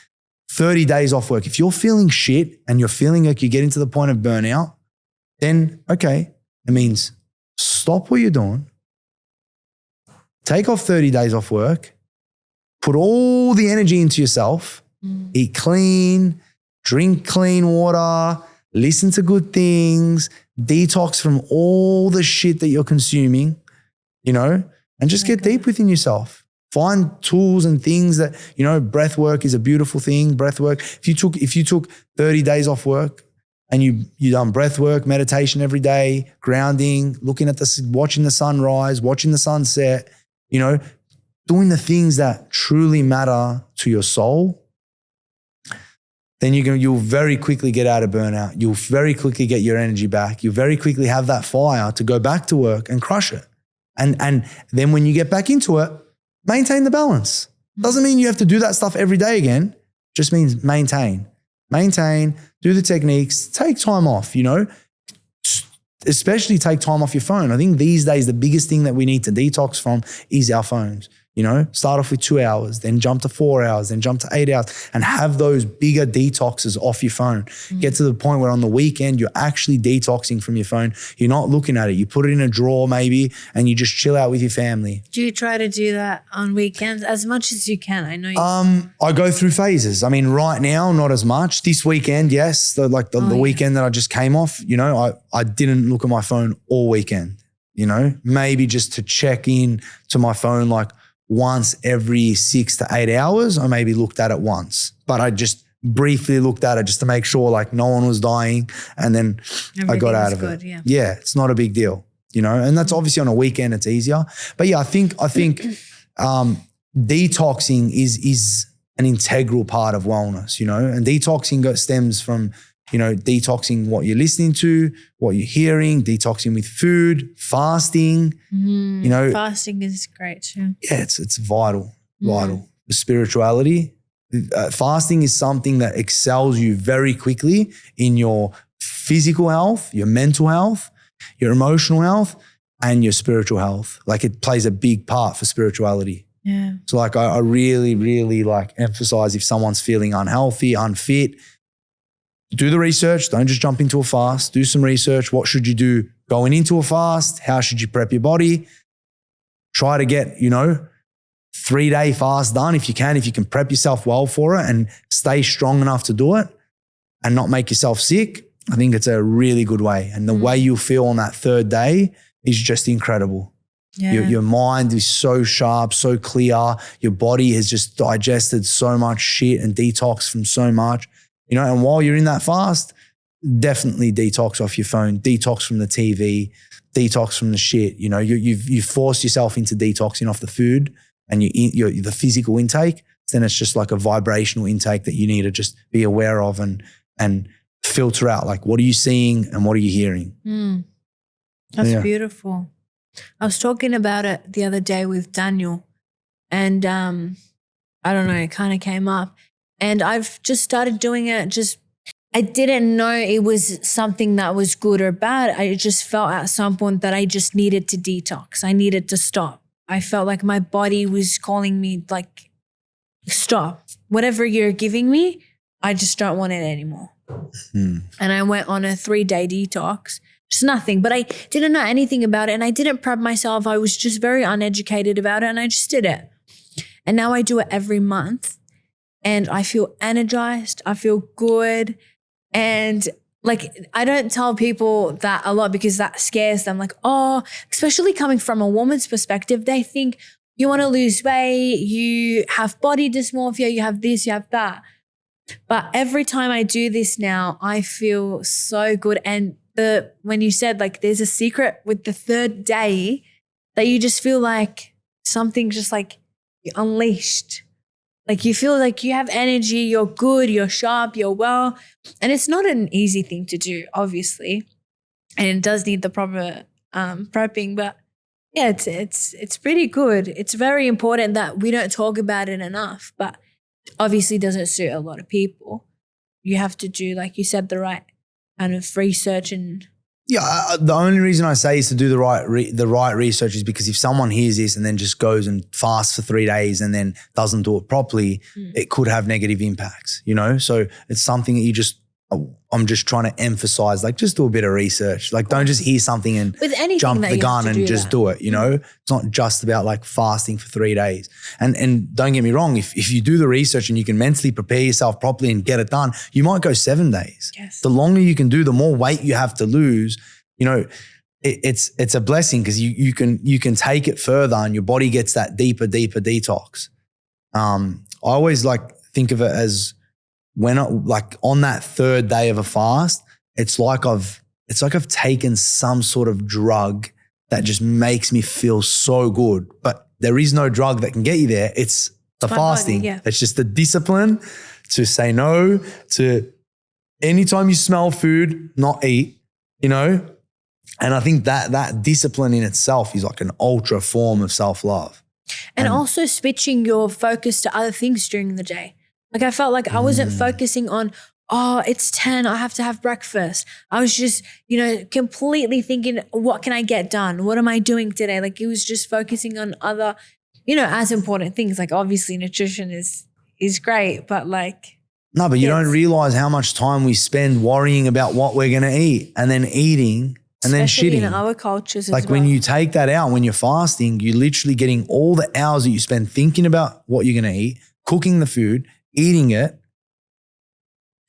30 days off work. If you're feeling shit and you're feeling like you're getting to the point of burnout, then okay, it means stop what you're doing, take off 30 days off work, put all the energy into yourself, eat clean, drink clean water, listen to good things, detox from all the shit that you're consuming, you know, and just get deep within yourself. Find tools and things that, you know, breath work is a beautiful thing. Breath work. If you took 30 days off work and you done breath work, meditation every day, grounding, looking at watching the sunrise, watching the sunset, you know, doing the things that truly matter to your soul, then you'll very quickly get out of burnout. You'll very quickly get your energy back. You'll very quickly have that fire to go back to work and crush it. And then when you get back into it, maintain the balance. Doesn't mean you have to do that stuff every day again. Just means maintain, do the techniques, take time off, you know, especially take time off your phone. I think these days, the biggest thing that we need to detox from is our phones. You know, start off with 2 hours, then jump to 4 hours, then jump to 8 hours, and have those bigger detoxes off your phone. Get to the point where on the weekend, you're actually detoxing from your phone. You're not looking at it. You put it in a drawer maybe, and you just chill out with your family. Do you try to do that on weekends as much as you can? I know you I go through phases. I mean, right now, not as much. This weekend, yes. The weekend that I just came off, you know, I didn't look at my phone all weekend, you know, maybe just to check in to my phone like once every 6 to 8 hours. I maybe looked at it once, but I just briefly looked at it just to make sure like no one was dying, and then I got out of it. Yeah, it's not a big deal, you know, and that's obviously on a weekend it's easier. But yeah, I think detoxing is an integral part of wellness, you know, and detoxing stems from, you know, detoxing what you're listening to, what you're hearing, detoxing with food, fasting, you know. Fasting is great too. Yeah, it's vital. The spirituality. Fasting is something that excels you very quickly in your physical health, your mental health, your emotional health, and your spiritual health. Like it plays a big part for spirituality. Yeah. So like I really, really like emphasize if someone's feeling unhealthy, unfit, do the research. Don't just jump into a fast. Do some research. What should you do going into a fast? How should you prep your body? Try to get, you know, 3-day fast done if you can prep yourself well for it and stay strong enough to do it and not make yourself sick. I think it's a really good way. And the way you feel on that 3rd day is just incredible. Yeah. Your mind is so sharp, so clear. Your body has just digested so much shit and detoxed from so much. You know, and while you're in that fast, definitely detox off your phone, detox from the TV, detox from the shit. You know, you've forced yourself into detoxing off the food and the physical intake. Then it's just like a vibrational intake that you need to just be aware of and filter out. Like, what are you seeing and what are you hearing? That's beautiful. I was talking about it the other day with Daniel, and I don't know, it kind of came up. And I've just started doing it. I didn't know it was something that was good or bad. I just felt at some point that I just needed to detox. I needed to stop. I felt like my body was calling me like, stop. Whatever you're giving me, I just don't want it anymore. And I went on a 3-day detox. Just nothing. But I didn't know anything about it, and I didn't prep myself. I was just very uneducated about it, and I just did it. And now I do it every month. And I feel energized. I feel good. And like, I don't tell people that a lot because that scares them. Like, oh, especially coming from a woman's perspective, they think you want to lose weight, you have body dysmorphia, you have this, you have that. But every time I do this now, I feel so good. And when you said like, there's a secret with the 3rd day that you just feel like something just like unleashed. Like you feel like you have energy, you're good, you're sharp, you're well. And it's not an easy thing to do, obviously. And it does need the proper prepping. But yeah, it's pretty good. It's very important that we don't talk about it enough. But obviously doesn't suit a lot of people. You have to do, like you said, the right kind of research and Yeah, the only reason I say is to do the right research is because if someone hears this and then just goes and fasts for 3 days and then doesn't do it properly, it could have negative impacts, you know? So it's something that I'm just trying to emphasize, like just do a bit of research. Like don't just hear something and jump the gun and just do it, you know? It's not just about like fasting for 3 days. And don't get me wrong, if you do the research and you can mentally prepare yourself properly and get it done, you might go 7 days. Yes. The longer you can do, the more weight you have to lose. You know, it's a blessing because you can take it further and your body gets that deeper detox. I always like think of it as like on that 3rd day of a fast, it's like I've taken some sort of drug that just makes me feel so good. But there is no drug that can get you there. It's the fasting. Body, yeah. It's just the discipline to say no to anytime you smell food, not eat, you know? And I think that discipline in itself is like an ultra form of self-love. And also switching your focus to other things during the day. Like I felt like I wasn't focusing on, oh, it's 10, I have to have breakfast. I was just, completely thinking, what can I get done? What am I doing today? Like it was just focusing on other, as important things. Like obviously nutrition is great, but like. No, but you don't realize how much time we spend worrying about what we're going to eat and then eating and then shitting. In our cultures like when you take that out, when you're fasting, you're literally getting all the hours that you spend thinking about what you're going to eat, cooking the food, eating it,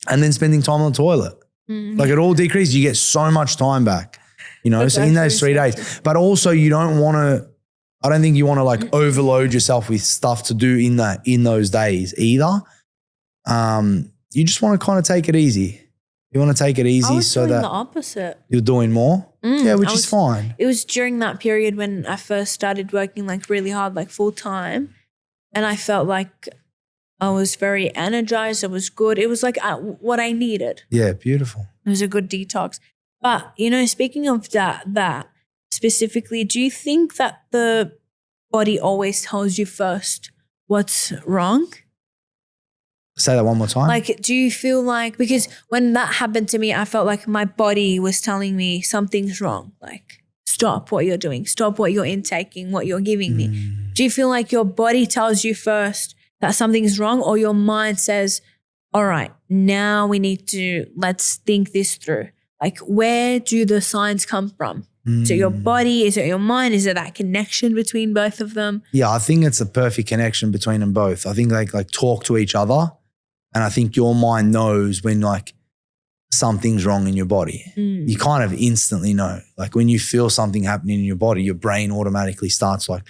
and then spending time on the toilet. Like it all decreases. You get so much time back, so in those 3 days. But also I don't think you want to like overload yourself with stuff to do in those days either. You just want to kind of take it easy. You want to take it easy. I was so doing that the opposite. You're doing more? Yeah, which is fine. It was during that period when I first started working like really hard, like full time. And I felt like I was very energized. It was good. It was like what I needed. Yeah, beautiful. It was a good detox. But, speaking of that specifically, do you think that the body always tells you first what's wrong? Say that one more time. Like, do you feel like, because when that happened to me, I felt like my body was telling me something's wrong. Like, stop what you're doing. Stop what you're intaking, what you're giving me. Do you feel like your body tells you first that something's wrong, or your mind says, all right, now let's think this through. Like, where do the signs come from? Is it your body? Is it your mind? Is it that connection between both of them? Yeah, I think it's a perfect connection between them both. I think like talk to each other. And I think your mind knows when like something's wrong in your body. You kind of instantly know. Like when you feel something happening in your body, your brain automatically starts like,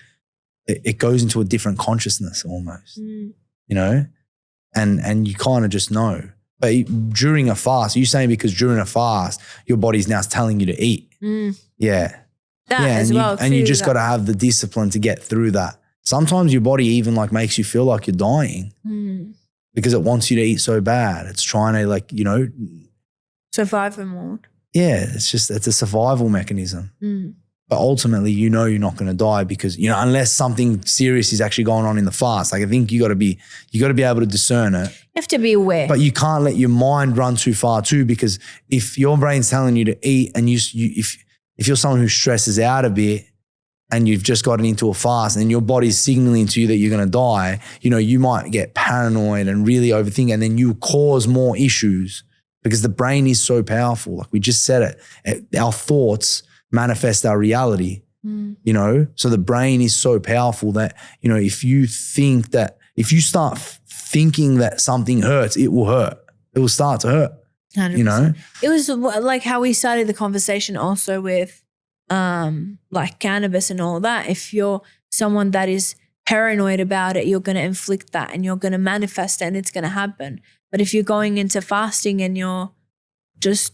it goes into a different consciousness almost, and you kind of just know. But during a fast, you're saying because during a fast, your body's now telling you to eat. Yeah. And you just got to have the discipline to get through that. Sometimes your body even like makes you feel like you're dying. Because it wants you to eat so bad. It's trying to survival mode. Yeah, it's a survival mechanism. But ultimately, you're not going to die because, unless something serious is actually going on in the fast. Like I think you got to be able to discern it. You have to be aware. But you can't let your mind run too far too, because if your brain's telling you to eat and if you're someone who stresses out a bit, and you've just gotten into a fast and your body's signaling to you that you're going to die, you might get paranoid and really overthink, and then you cause more issues because the brain is so powerful. Like we just said it, our thoughts manifest our reality, so the brain is so powerful that, if you start thinking that something hurts, it will hurt. It will start to hurt, 100%. It was like how we started the conversation also with, like cannabis and all that. If you're someone that is paranoid about it, you're going to inflict that and you're going to manifest it and it's going to happen. But if you're going into fasting and you're just,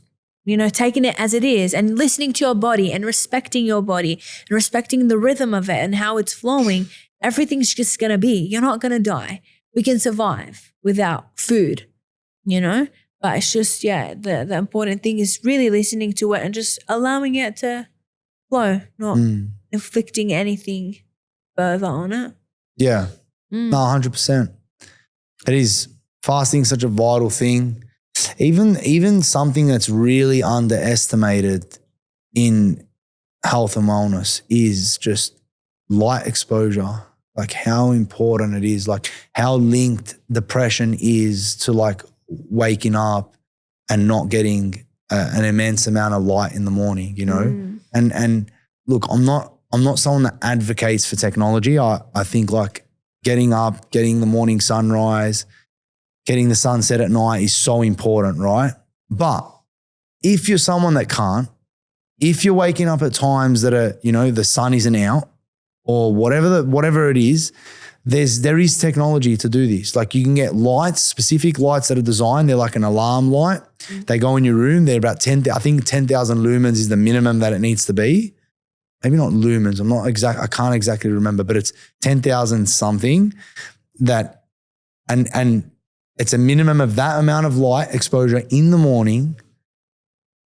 taking it as it is and listening to your body and respecting your body and respecting the rhythm of it and how it's flowing, everything's just going to be. You're not going to die. We can survive without food, But it's just, the important thing is really listening to it and just allowing it to flow, not inflicting anything further on it. Yeah. No, 100%. It is. Fasting such a vital thing. Even something that's really underestimated in health and wellness is just light exposure, like how important it is, like how linked depression is to like waking up and not getting an immense amount of light in the morning, you know? And look, I'm not someone that advocates for technology. I think like getting up, getting the morning sunrise, getting the sunset at night is so important, right? But if you're someone that can't, if you're waking up at times that are, you know, the sun isn't out or whatever it is, there is technology to do this. Like you can get lights, specific lights that are designed. They're like an alarm light. They go in your room. They're about 10,000 lumens is the minimum that it needs to be. Maybe not lumens. I can't exactly remember, but it's 10,000 something that, and it's a minimum of that amount of light exposure in the morning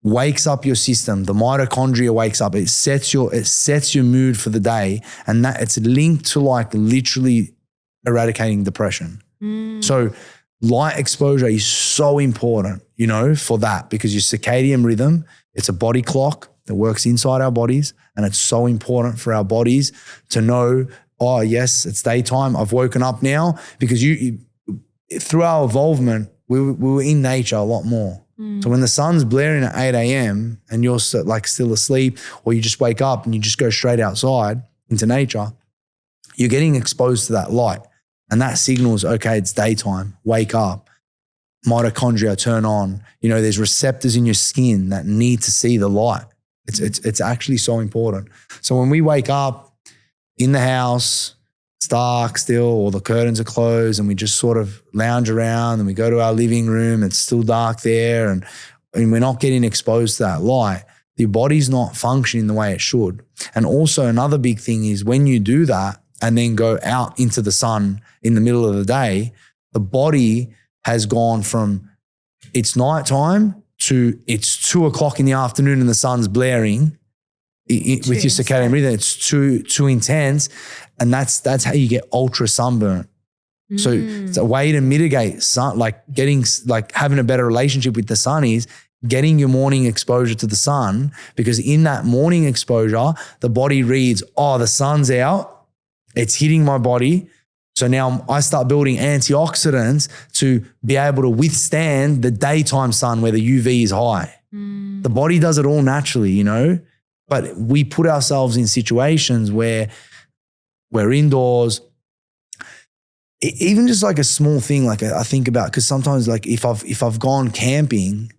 wakes up your system. The mitochondria wakes up. It sets your mood for the day, and that it's linked to like literally eradicating depression. So light exposure is so important, you know, for that, because your circadian rhythm, it's a body clock that works inside our bodies, and it's so important for our bodies to know, oh yes, it's daytime. I've woken up now, because you through our involvement, we were in nature a lot more. So when the sun's blaring at 8 a.m. and you're like still asleep, or you just wake up and you just go straight outside into nature, you're getting exposed to that light. And that signals, okay, it's daytime, wake up, mitochondria turn on. You know, there's receptors in your skin that need to see the light. It's actually so important. So when we wake up in the house, it's dark still, or the curtains are closed, and we just sort of lounge around and we go to our living room, it's still dark there, and we're not getting exposed to that light, your body's not functioning the way it should. And also another big thing is when you do that and then go out into the sun in the middle of the day, the body has gone from it's nighttime to it's 2 o'clock in the afternoon and the sun's blaring. With your circadian rhythm, it's too intense, and that's how you get ultra sunburn. So it's a way to mitigate sun, like having a better relationship with the sun is getting your morning exposure to the sun, because in that morning exposure, the body reads, oh, the sun's out, it's hitting my body. So now I start building antioxidants to be able to withstand the daytime sun where the UV is high. The body does it all naturally, you know? But we put ourselves in situations where we're indoors. Even just like a small thing, like I think about, because sometimes like if I've gone camping,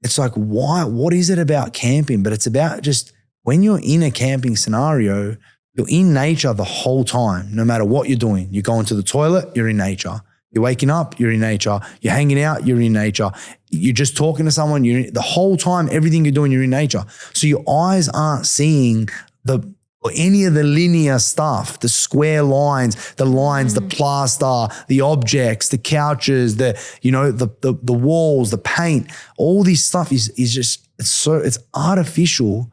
it's like, why? What is it about camping? But it's about just when you're in a camping scenario, you're in nature the whole time, no matter what you're doing. You're going to the toilet, you're in nature. You're waking up, you're in nature. You're hanging out, you're in nature. You're just talking to someone, the whole time, everything you're doing, you're in nature. So your eyes aren't seeing any of the linear stuff, the square lines, the plaster, the objects, the couches, the walls, the paint. All this stuff is just, it's artificial.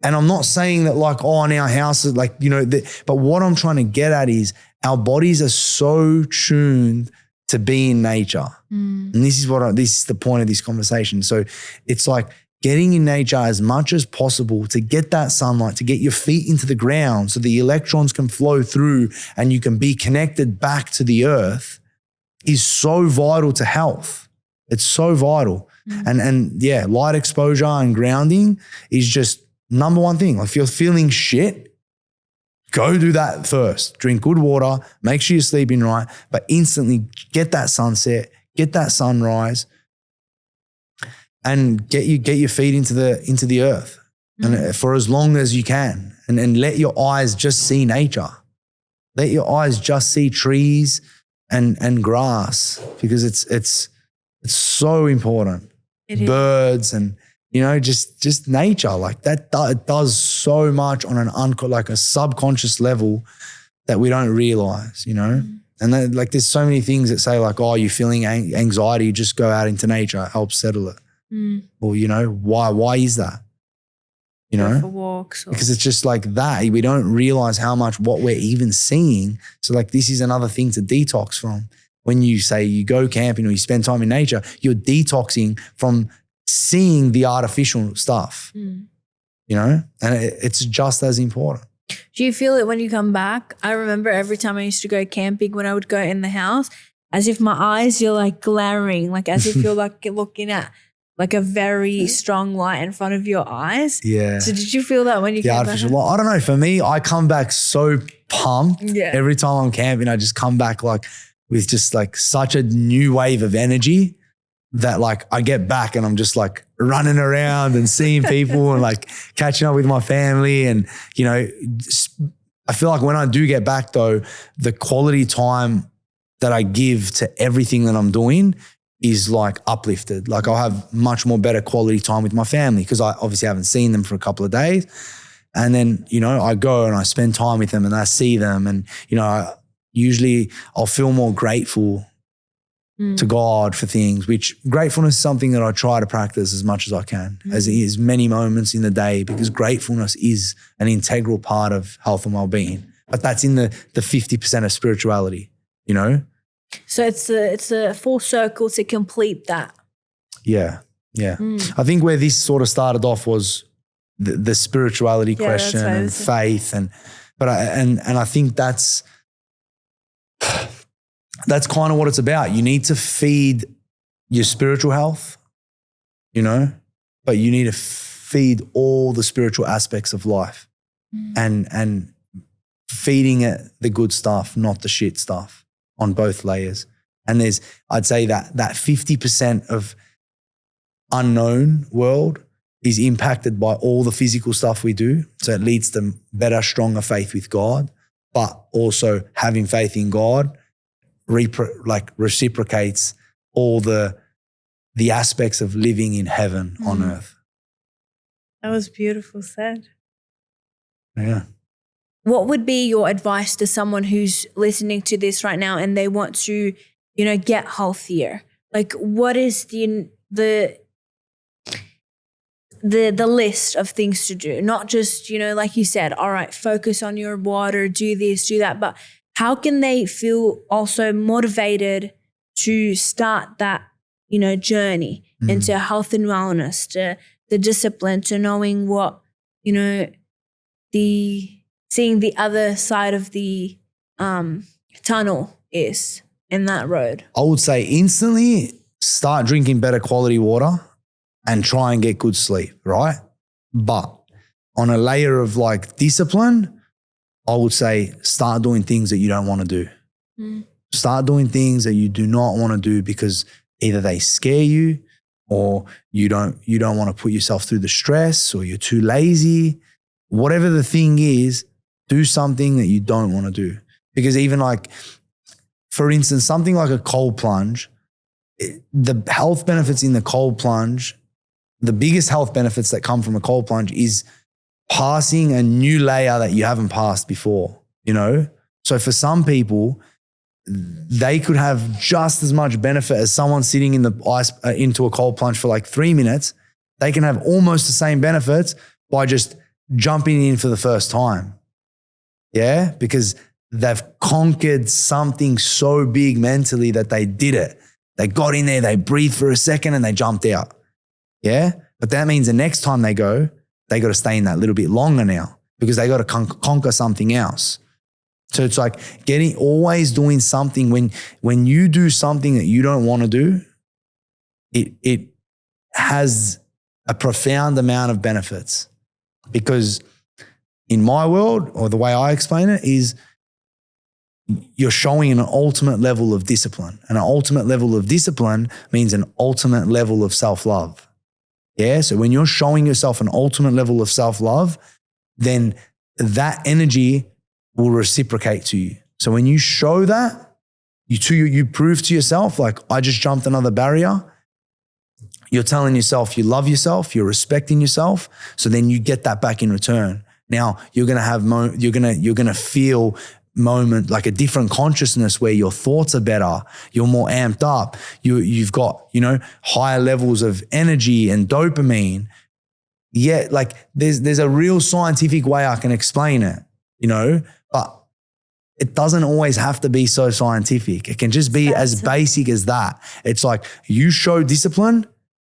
And I'm not saying that like, oh, in our houses, like, you know, but what I'm trying to get at is our bodies are so tuned to be in nature. And this is the point of this conversation. So it's like getting in nature as much as possible to get that sunlight, to get your feet into the ground so the electrons can flow through and you can be connected back to the earth is so vital to health. It's so vital. And yeah, light exposure and grounding is just number one thing. Like if you're feeling shit, go do that first. Drink good water, make sure you're sleeping right, but instantly get that sunset, get that sunrise, and get your feet into the earth, and for as long as you can, and let your eyes just see nature. Let your eyes just see trees and grass, because it's so important. Birds and you know, just nature, like that. It does so much on a subconscious level that we don't realize, you know. And then, like, there's so many things that say like, oh, you're feeling anxiety, just go out into nature, it helps settle it. Or you know, why is that? You know, for walks because it's just like that. We don't realize how much what we're even seeing. So like, this is another thing to detox from. When you say you go camping or you spend time in nature, you're detoxing from seeing the artificial stuff. And it's just as important. Do you feel it when you come back? I remember every time I used to go camping, when I would go in the house, as if my eyes are like glaring, like as if you're like looking at like a very strong light in front of your eyes. Yeah. So did you feel that when you came back? Well, I don't know. For me, I come back so pumped. Yeah. Every time I'm camping, I just come back like with just like such a new wave of energy that like I get back and I'm just like running around and seeing people and like catching up with my family. And, I feel like when I do get back though, the quality time that I give to everything that I'm doing is like uplifted. Like I'll have much more better quality time with my family because I obviously haven't seen them for a couple of days. And then, I go and I spend time with them and I see them and, usually I'll feel more grateful to God for things, which gratefulness is something that I try to practice as much as I can, as many moments in the day, because gratefulness is an integral part of health and well-being. But that's in the 50% of spirituality, So it's a full circle to complete that. Yeah. I think where this sort of started off was the spirituality question and faith, but I think that's kind of what it's about. You need to feed your spiritual health, but you need to feed all the spiritual aspects of life and feeding it the good stuff, not the shit stuff, on both layers. And I'd say that 50% of unknown world is impacted by all the physical stuff we do. So it leads to better, stronger faith with God, but also having faith in God reciprocates all the aspects of living in heaven on earth. That was beautiful said. Yeah. What would be your advice to someone who's listening to this right now and they want to, get healthier? Like what is the list of things to do? Not just, like you said, all right, focus on your water, do this, do that, but how can they feel also motivated to start that, journey into health and wellness, to the discipline, to knowing what, seeing the other side of the tunnel is in that road? I would say instantly start drinking better quality water and try and get good sleep, right? But on a layer of like discipline, I would say start doing things that you don't want to do. Start doing things that you do not want to do because either they scare you or you don't want to put yourself through the stress or you're too lazy. Whatever the thing is, do something that you don't want to do. Because even like, for instance, something like a cold plunge, the health benefits in the cold plunge, the biggest health benefits that come from a cold plunge is passing a new layer that you haven't passed before, So for some people, they could have just as much benefit as someone sitting in the ice into a cold plunge for like 3 minutes. They can have almost the same benefits by just jumping in for the first time. Yeah, because they've conquered something so big mentally that they did it. They got in there, they breathed for a second and they jumped out. Yeah, but that means the next time they got to stay in that little bit longer now because they got to conquer something else. So it's like always doing something. When you do something that you don't want to do, it has a profound amount of benefits, because in my world, or the way I explain it, is you're showing an ultimate level of discipline. And an ultimate level of discipline means an ultimate level of self-love. Yeah, so when you're showing yourself an ultimate level of self-love, then that energy will reciprocate to you. So when you show that, you prove to yourself, like, I just jumped another barrier. You're telling yourself you love yourself, you're respecting yourself. So then you get that back in return. Now you're going to have, you're going to feel moment, like a different consciousness where your thoughts are better, you're more amped up, you've got, higher levels of energy and dopamine. Yeah, like there's a real scientific way I can explain it, but it doesn't always have to be so scientific. It can just be as basic as that. It's like you show discipline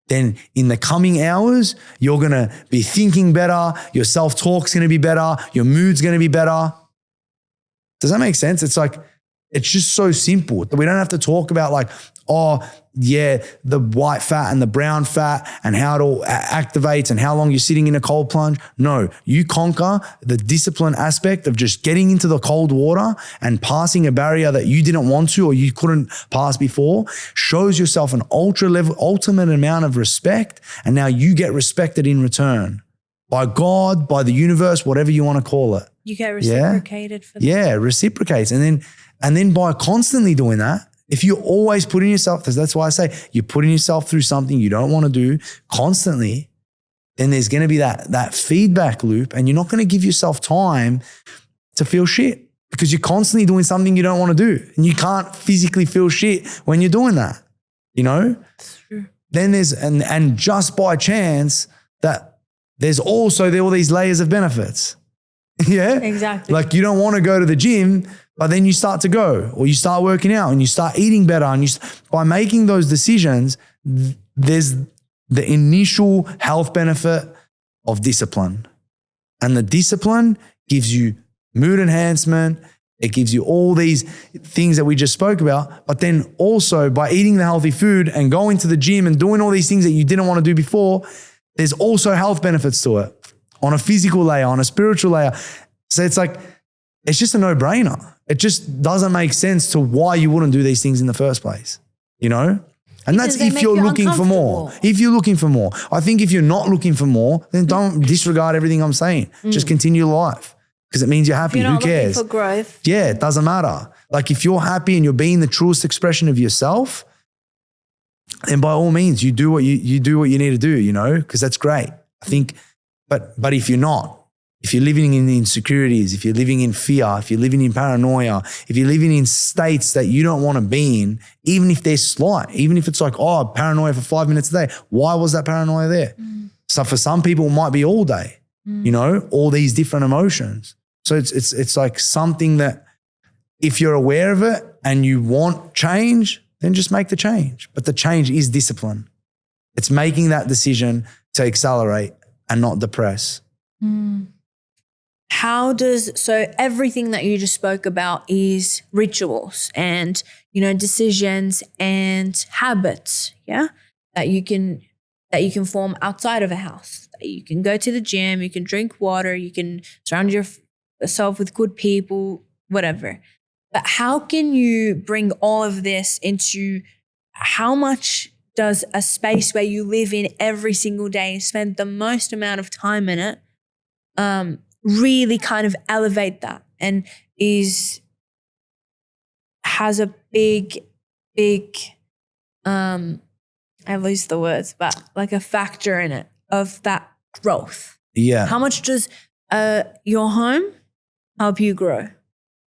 then in the coming hours, you're going to be thinking better. Your self-talk's going to be better. Your mood's going to be better. Does that make sense? It's like, it's just so simple. We don't have to talk about like, oh yeah, the white fat and the brown fat and how it all activates and how long you're sitting in a cold plunge. No, you conquer the discipline aspect of just getting into the cold water and passing a barrier that you didn't want to or you couldn't pass before, shows yourself an ultimate amount of respect. And now you get respected in return by God, by the universe, whatever you want to call it. You get reciprocated for that. Yeah, reciprocates. And then by constantly doing that, if you're always putting yourself, because that's why I say you're putting yourself through something you don't want to do constantly, then there's going to be that feedback loop and you're not going to give yourself time to feel shit because you're constantly doing something you don't want to do and you can't physically feel shit when you're doing that, you know? That's true. Then there's, and just by chance that there's also all these layers of benefits. Yeah. Exactly. Like you don't want to go to the gym, but then you start to go or you start working out and you start eating better. And by making those decisions, there's the initial health benefit of discipline. And the discipline gives you mood enhancement. It gives you all these things that we just spoke about. But then also by eating the healthy food and going to the gym and doing all these things that you didn't want to do before, there's also health benefits to it. On a physical layer, on a spiritual layer. So it's like, it's just a no-brainer. It just doesn't make sense to why you wouldn't do these things in the first place, you know? And that's if you're looking for more. If you're looking for more. I think if you're not looking for more, then don't disregard everything I'm saying. Just continue life because it means you're happy. If you're not Who cares? looking for growth. Yeah, it doesn't matter. Like if you're happy and you're being the truest expression of yourself, then by all means, you do what you do what you need to do, you know, because that's great. I think. But if you're not, if you're living in insecurities, if you're living in fear, if you're living in paranoia, if you're living in states that you don't want to be in, even if they're slight, even if it's like, oh, paranoia for 5 minutes a day, why was that paranoia there? So for some people, it might be all day, you know, all these different emotions. So it's like something that if you're aware of it and you want change, then just make the change. But the change is discipline. It's making that decision to accelerate and not depress. So everything that you just spoke about is rituals and, you know, decisions and habits, yeah, that you can form outside of a house. You can go to the gym, you can drink water, you can surround yourself with good people, whatever. But how can you bring all of this into how much does a space where you live in every single day, spend the most amount of time in it, really kind of elevate that and has a big, I lose the words, but like a factor in it of that growth. Yeah. How much does your home help you grow?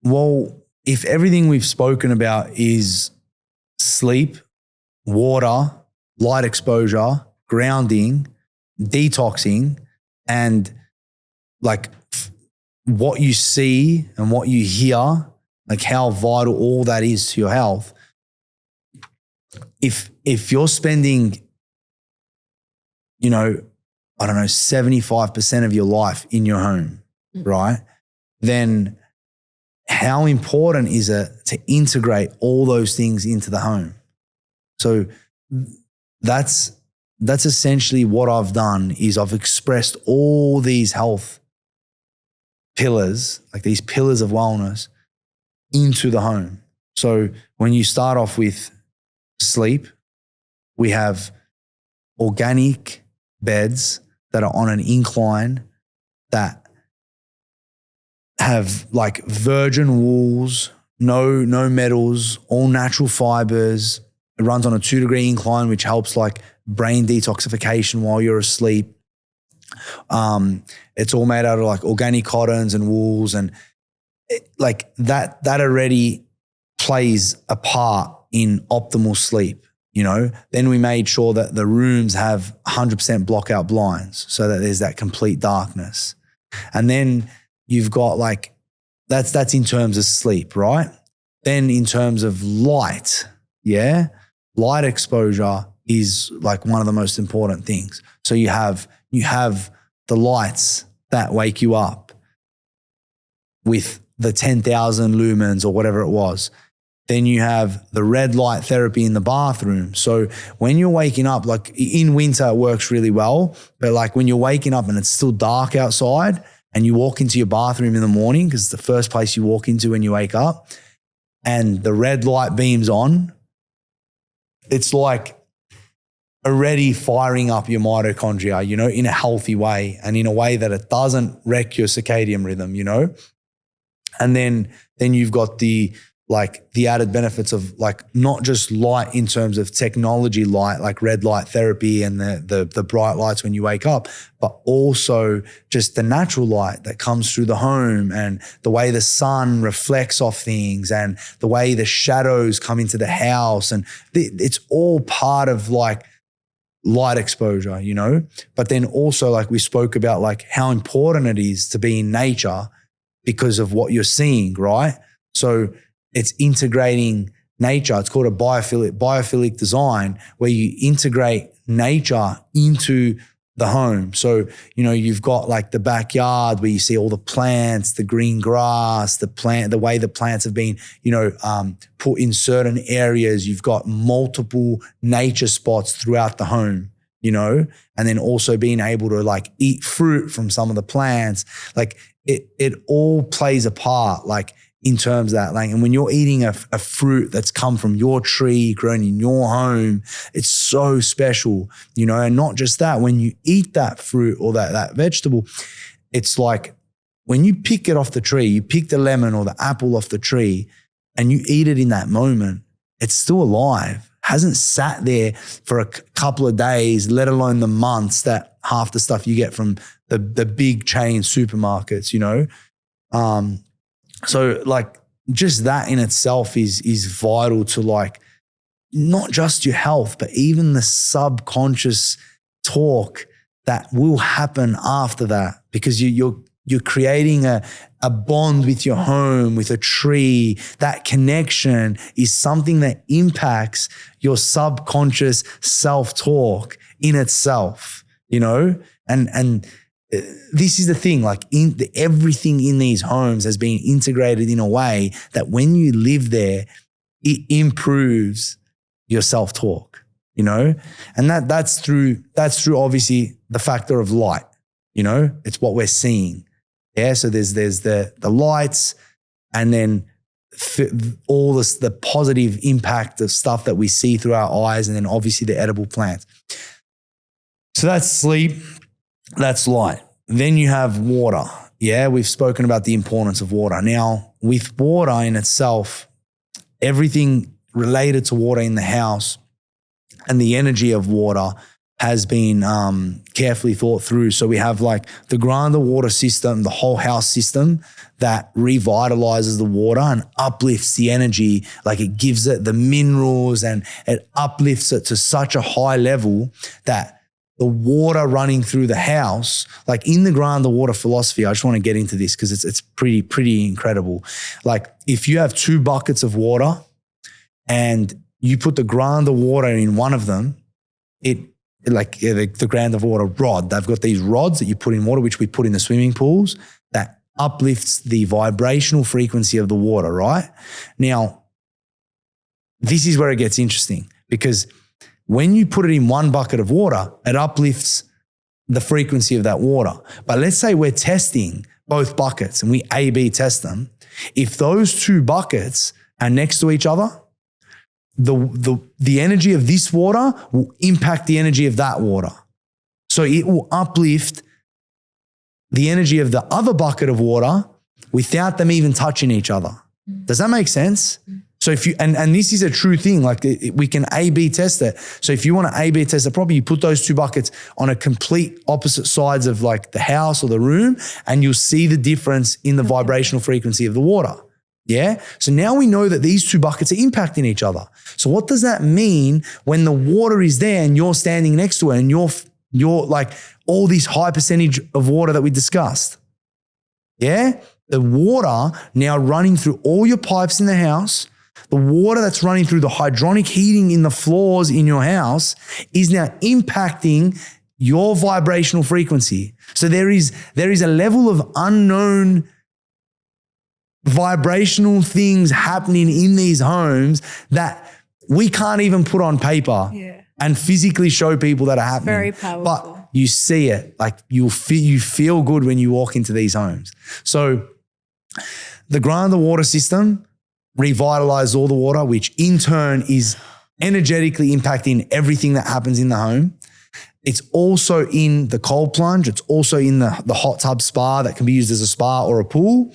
Well, if everything we've spoken about is sleep, water, light exposure, grounding, detoxing, and like what you see and what you hear, like how vital all that is to your health. If you're spending, you know, I don't know, 75% of your life in your home, right? Then how important is it to integrate all those things into the home? So that's essentially what I've done is I've expressed all these health pillars, like these pillars of wellness into the home. So when you start off with sleep, we have organic beds that are on an incline that have like virgin wools, no metals, all natural fibers. It runs on a 2-degree incline, which helps like brain detoxification while you're asleep. It's all made out of like organic cottons and wools, and like that already plays a part in optimal sleep, you know. Then we made sure that the rooms have 100% block out blinds so that there's that complete darkness. And then you've got like, that's in terms of sleep, right? Then in terms of light, light exposure is like one of the most important things. So you have the lights that wake you up with the 10,000 lumens or whatever it was. Then you have the red light therapy in the bathroom. So when you're waking up, like in winter, it works really well. But like when you're waking up and it's still dark outside and you walk into your bathroom in the morning, because it's the first place you walk into when you wake up, and the red light beams on, it's like already firing up your mitochondria, you know, in a healthy way and in a way that it doesn't wreck your circadian rhythm, you know? And then you've got the added benefits of like not just light in terms of technology light, like red light therapy and the bright lights when you wake up, but also just the natural light that comes through the home and the way the sun reflects off things and the way the shadows come into the house. And it's all part of like light exposure, you know? But then also like we spoke about like how important it is to be in nature because of what you're seeing, right? So it's integrating nature. It's called a biophilic design where you integrate nature into the home. So, you know, you've got like the backyard where you see all the plants, the green grass, the way the plants have been, you know, put in certain areas. You've got multiple nature spots throughout the home, you know, and then also being able to like eat fruit from some of the plants. Like it all plays a part, like in terms of that, like, and when you're eating a fruit that's come from your tree, grown in your home, it's so special, you know. And not just that, when you eat that fruit or that vegetable, it's like when you pick it off the tree, you pick the lemon or the apple off the tree and you eat it in that moment, it's still alive, hasn't sat there for a couple of days, let alone the months that half the stuff you get from the big chain supermarkets, you know. So like just that in itself is vital to like not just your health, but even the subconscious talk that will happen after that, because you're creating a bond with your home, with a tree. That connection is something that impacts your subconscious self-talk in itself, you know, and this is the thing, like everything in these homes has been integrated in a way that when you live there, it improves your self-talk, you know? And that's through obviously the factor of light, you know? It's what we're seeing. Yeah, so there's the lights and then all this, the positive impact of stuff that we see through our eyes, and then obviously the edible plants. So that's sleep. That's light. Then you have water. Yeah, we've spoken about the importance of water. Now, with water in itself, everything related to water in the house and the energy of water has been carefully thought through. So we have like the Granda water system, the whole house system that revitalizes the water and uplifts the energy. Like it gives it the minerals and it uplifts it to such a high level that the water running through the house, like in the Granda water philosophy, I just want to get into this because it's pretty incredible. Like if you have 2 buckets of water and you put the Granda water in one of them, the Granda water rod, they've got these rods that you put in water, which we put in the swimming pools, that uplifts the vibrational frequency of the water, right? Now, this is where it gets interesting, because when you put it in one bucket of water, it uplifts the frequency of that water. But let's say we're testing both buckets and we A/B test them. If those 2 buckets are next to each other, the energy of this water will impact the energy of that water. So it will uplift the energy of the other bucket of water without them even touching each other. Does that make sense? So if you, and this is a true thing, like we can A/B test it. So if you want to A/B test it properly, you put those 2 buckets on a complete opposite sides of like the house or the room, and you'll see the difference in the vibrational frequency of the water. Yeah. So now we know that these 2 buckets are impacting each other. So what does that mean when the water is there and you're standing next to it and you're like all this high percentage of water that we discussed? Yeah. The water now running through all your pipes in the house, The water that's running through the hydronic heating in the floors in your house is now impacting your vibrational frequency. So there is a level of unknown vibrational things happening in these homes that we can't even put on paper and physically show people that are happening. Very powerful. But you see it, like you feel good when you walk into these homes. So the ground water system revitalizes all the water, which in turn is energetically impacting everything that happens in the home. It's also in the cold plunge. It's also in the hot tub spa that can be used as a spa or a pool.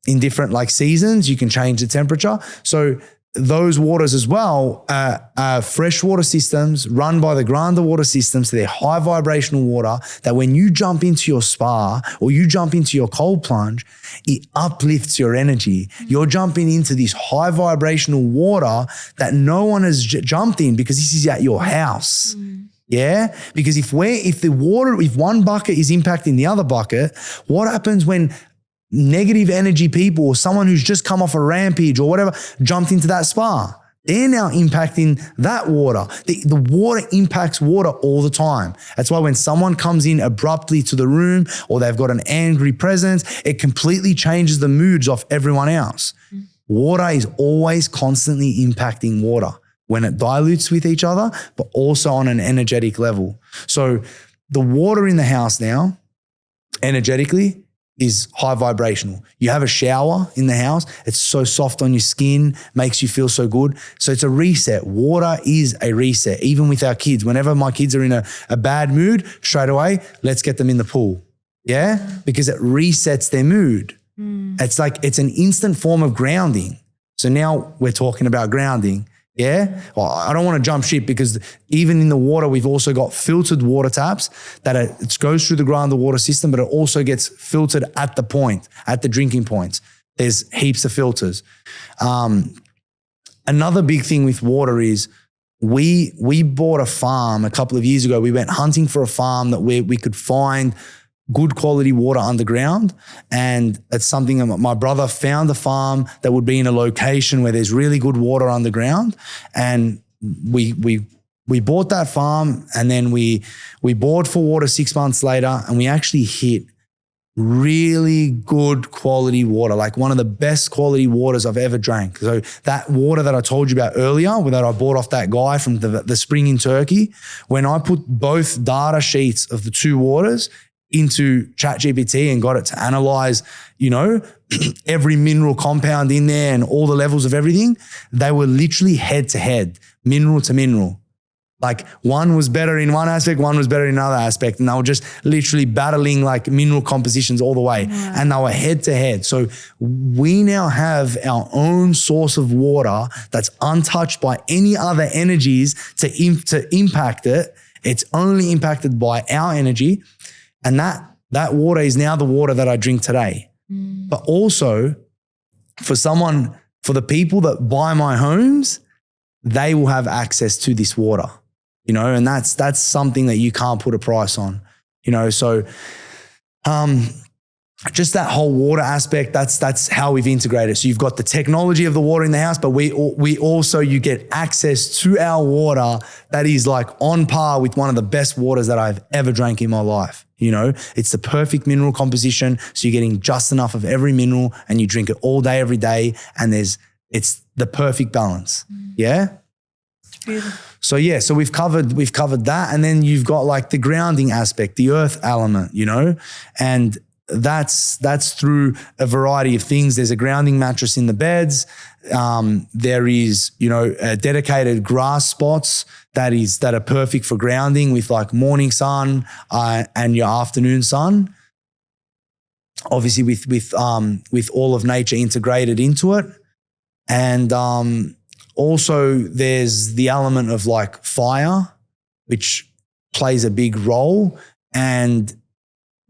In different like seasons, you can change the temperature. So those waters as well are freshwater systems run by the ground water system. So they're high vibrational water that when you jump into your spa or you jump into your cold plunge, it uplifts your energy. You're jumping into this high vibrational water that no one has jumped in because this is at your house. Yeah, because if one bucket is impacting the other bucket, what happens when negative energy people or someone who's just come off a rampage or whatever jumped into that spa? They're now impacting that water. The water impacts water all the time. That's why when someone comes in abruptly to the room or they've got an angry presence, it completely changes the moods of everyone else. Water is always constantly impacting water when it dilutes with each other, but also on an energetic level. So the water in the house now, energetically, is high vibrational. You have a shower in the house, it's so soft on your skin, makes you feel so good. So it's a reset. Water is a reset. Even with our kids, whenever my kids are in a bad mood, straight away, let's get them in the pool. Yeah? Because it resets their mood. It's like, it's an instant form of grounding. So now we're talking about grounding. Yeah. Well, I don't want to jump ship because even in the water, we've also got filtered water taps that it goes through the ground water system, but it also gets filtered at the point, at the drinking points. There's heaps of filters. Another big thing with water is we bought a farm a couple of years ago. We went hunting for a farm that we could find good quality water underground. And it's something that my brother found a farm that would be in a location where there's really good water underground. And we bought that farm and then we bored for water 6 months later and we actually hit really good quality water, like one of the best quality waters I've ever drank. So that water that I told you about earlier, that I bought off that guy from the spring in Turkey, when I put both data sheets of the two waters into ChatGPT and got it to analyze, every mineral compound in there and all the levels of everything, they were literally head to head, mineral to mineral. Like one was better in one aspect, one was better in another aspect. And they were just literally battling like mineral compositions all the way. Yeah. And they were head to head. So we now have our own source of water that's untouched by any other energies to impact it. It's only impacted by our energy. And that water is now the water that I drink today. But also for the people that buy my homes, they will have access to this water, and that's something that you can't put a price on, so just that whole water aspect, that's how we've integrated. So you've got the technology of the water in the house, but we also, you get access to our water that is like on par with one of the best waters that I've ever drank in my life. It's the perfect mineral composition. So you're getting just enough of every mineral and you drink it all day, every day. And it's the perfect balance. Yeah. Beautiful. So we've covered that. And then you've got like the grounding aspect, the earth element, and that's through a variety of things. There's a grounding mattress in the beds. There is, dedicated grass spots that are perfect for grounding with like morning sun and your afternoon sun. Obviously with all of nature integrated into it. And also there's the element of like fire, which plays a big role. And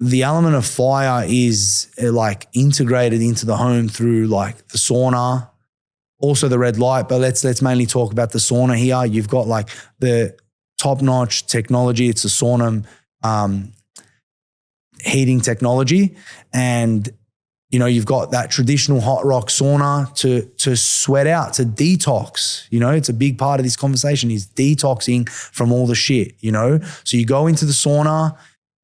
the element of fire is like integrated into the home through like the sauna, also the red light, but let's mainly talk about the sauna here. You've got like the top-notch technology. It's a sauna heating technology. And You know, you've got that traditional hot rock sauna to sweat out, to detox. You know, it's a big part of this conversation is detoxing from all the shit, you know? So you go into the sauna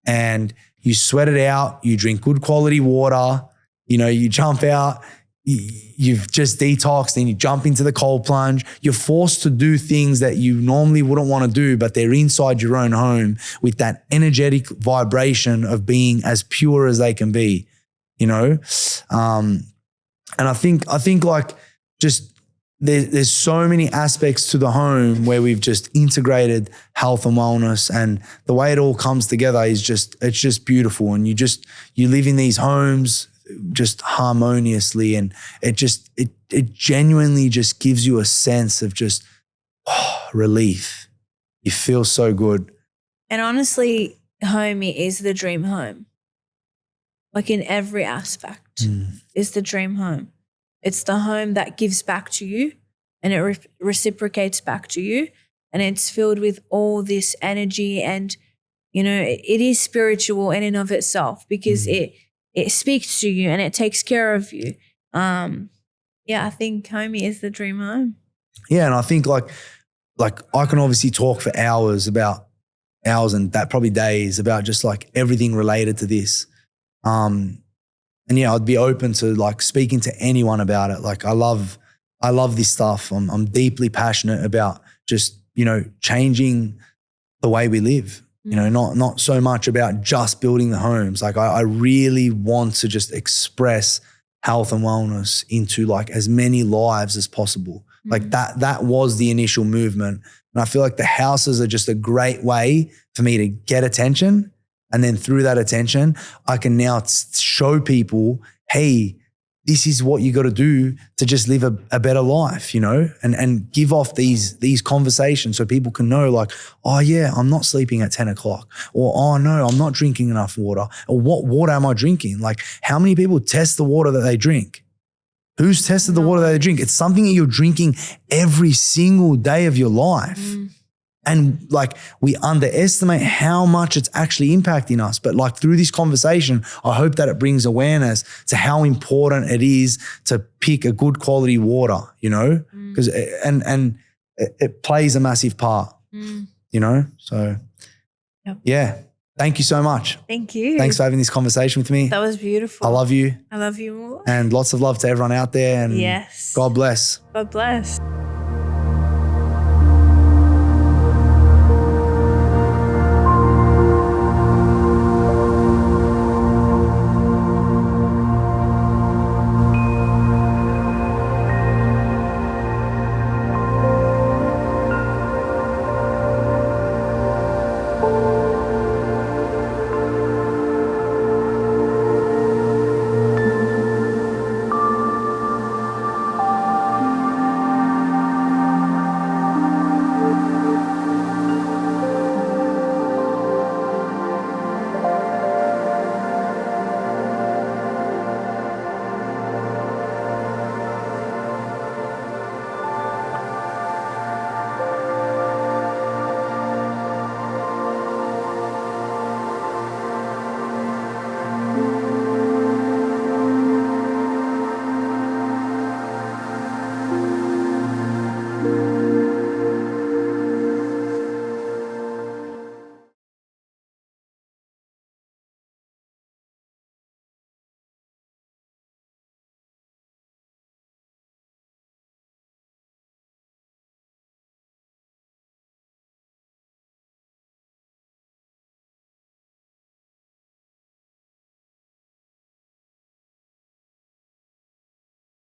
and you sweat it out, you drink good quality water, you know, you jump out, you've just detoxed, then you jump into the cold plunge. You're forced to do things that you normally wouldn't want to do, but they're inside your own home with that energetic vibration of being as pure as they can be. You know, and I think like just there's so many aspects to the home where we've just integrated health and wellness, and the way it all comes together is it's just beautiful. And you live in these homes just harmoniously, and it genuinely just gives you a sense of just relief. You feel so good. And honestly, Homey is the dream home. Like in every aspect, is the dream home. It's the home that gives back to you, and it reciprocates back to you, and it's filled with all this energy, and you know it is spiritual in and of itself because it speaks to you and it takes care of you. Yeah, I think Homey is the dream home. Yeah, and I think like I can obviously talk for hours and that probably days about just like everything related to this. And yeah, I'd be open to like speaking to anyone about it. Like I love this stuff. I'm deeply passionate about just, you know, changing the way we live, you know, not so much about just building the homes. Like I really want to just express health and wellness into like as many lives as possible. Like that was the initial movement. And I feel like the houses are just a great way for me to get attention. And then through that attention, I can now show people, hey, this is what you got to do to just live a better life, you know, and give off these conversations so people can know like, oh yeah, I'm not sleeping at 10 o'clock, or oh no, I'm not drinking enough water, or what water am I drinking? Like how many people test the water that they drink? Who's tested the water that they drink? It's something that you're drinking every single day of your life. And like we underestimate how much it's actually impacting us. But like through this conversation, I hope that it brings awareness to how important it is to pick a good quality water, you know, because and it plays a massive part, you know. So yeah, thank you so much. Thank you. Thanks for having this conversation with me. That was beautiful. I love you. I love you more. And lots of love to everyone out there. And yes. God bless. God bless.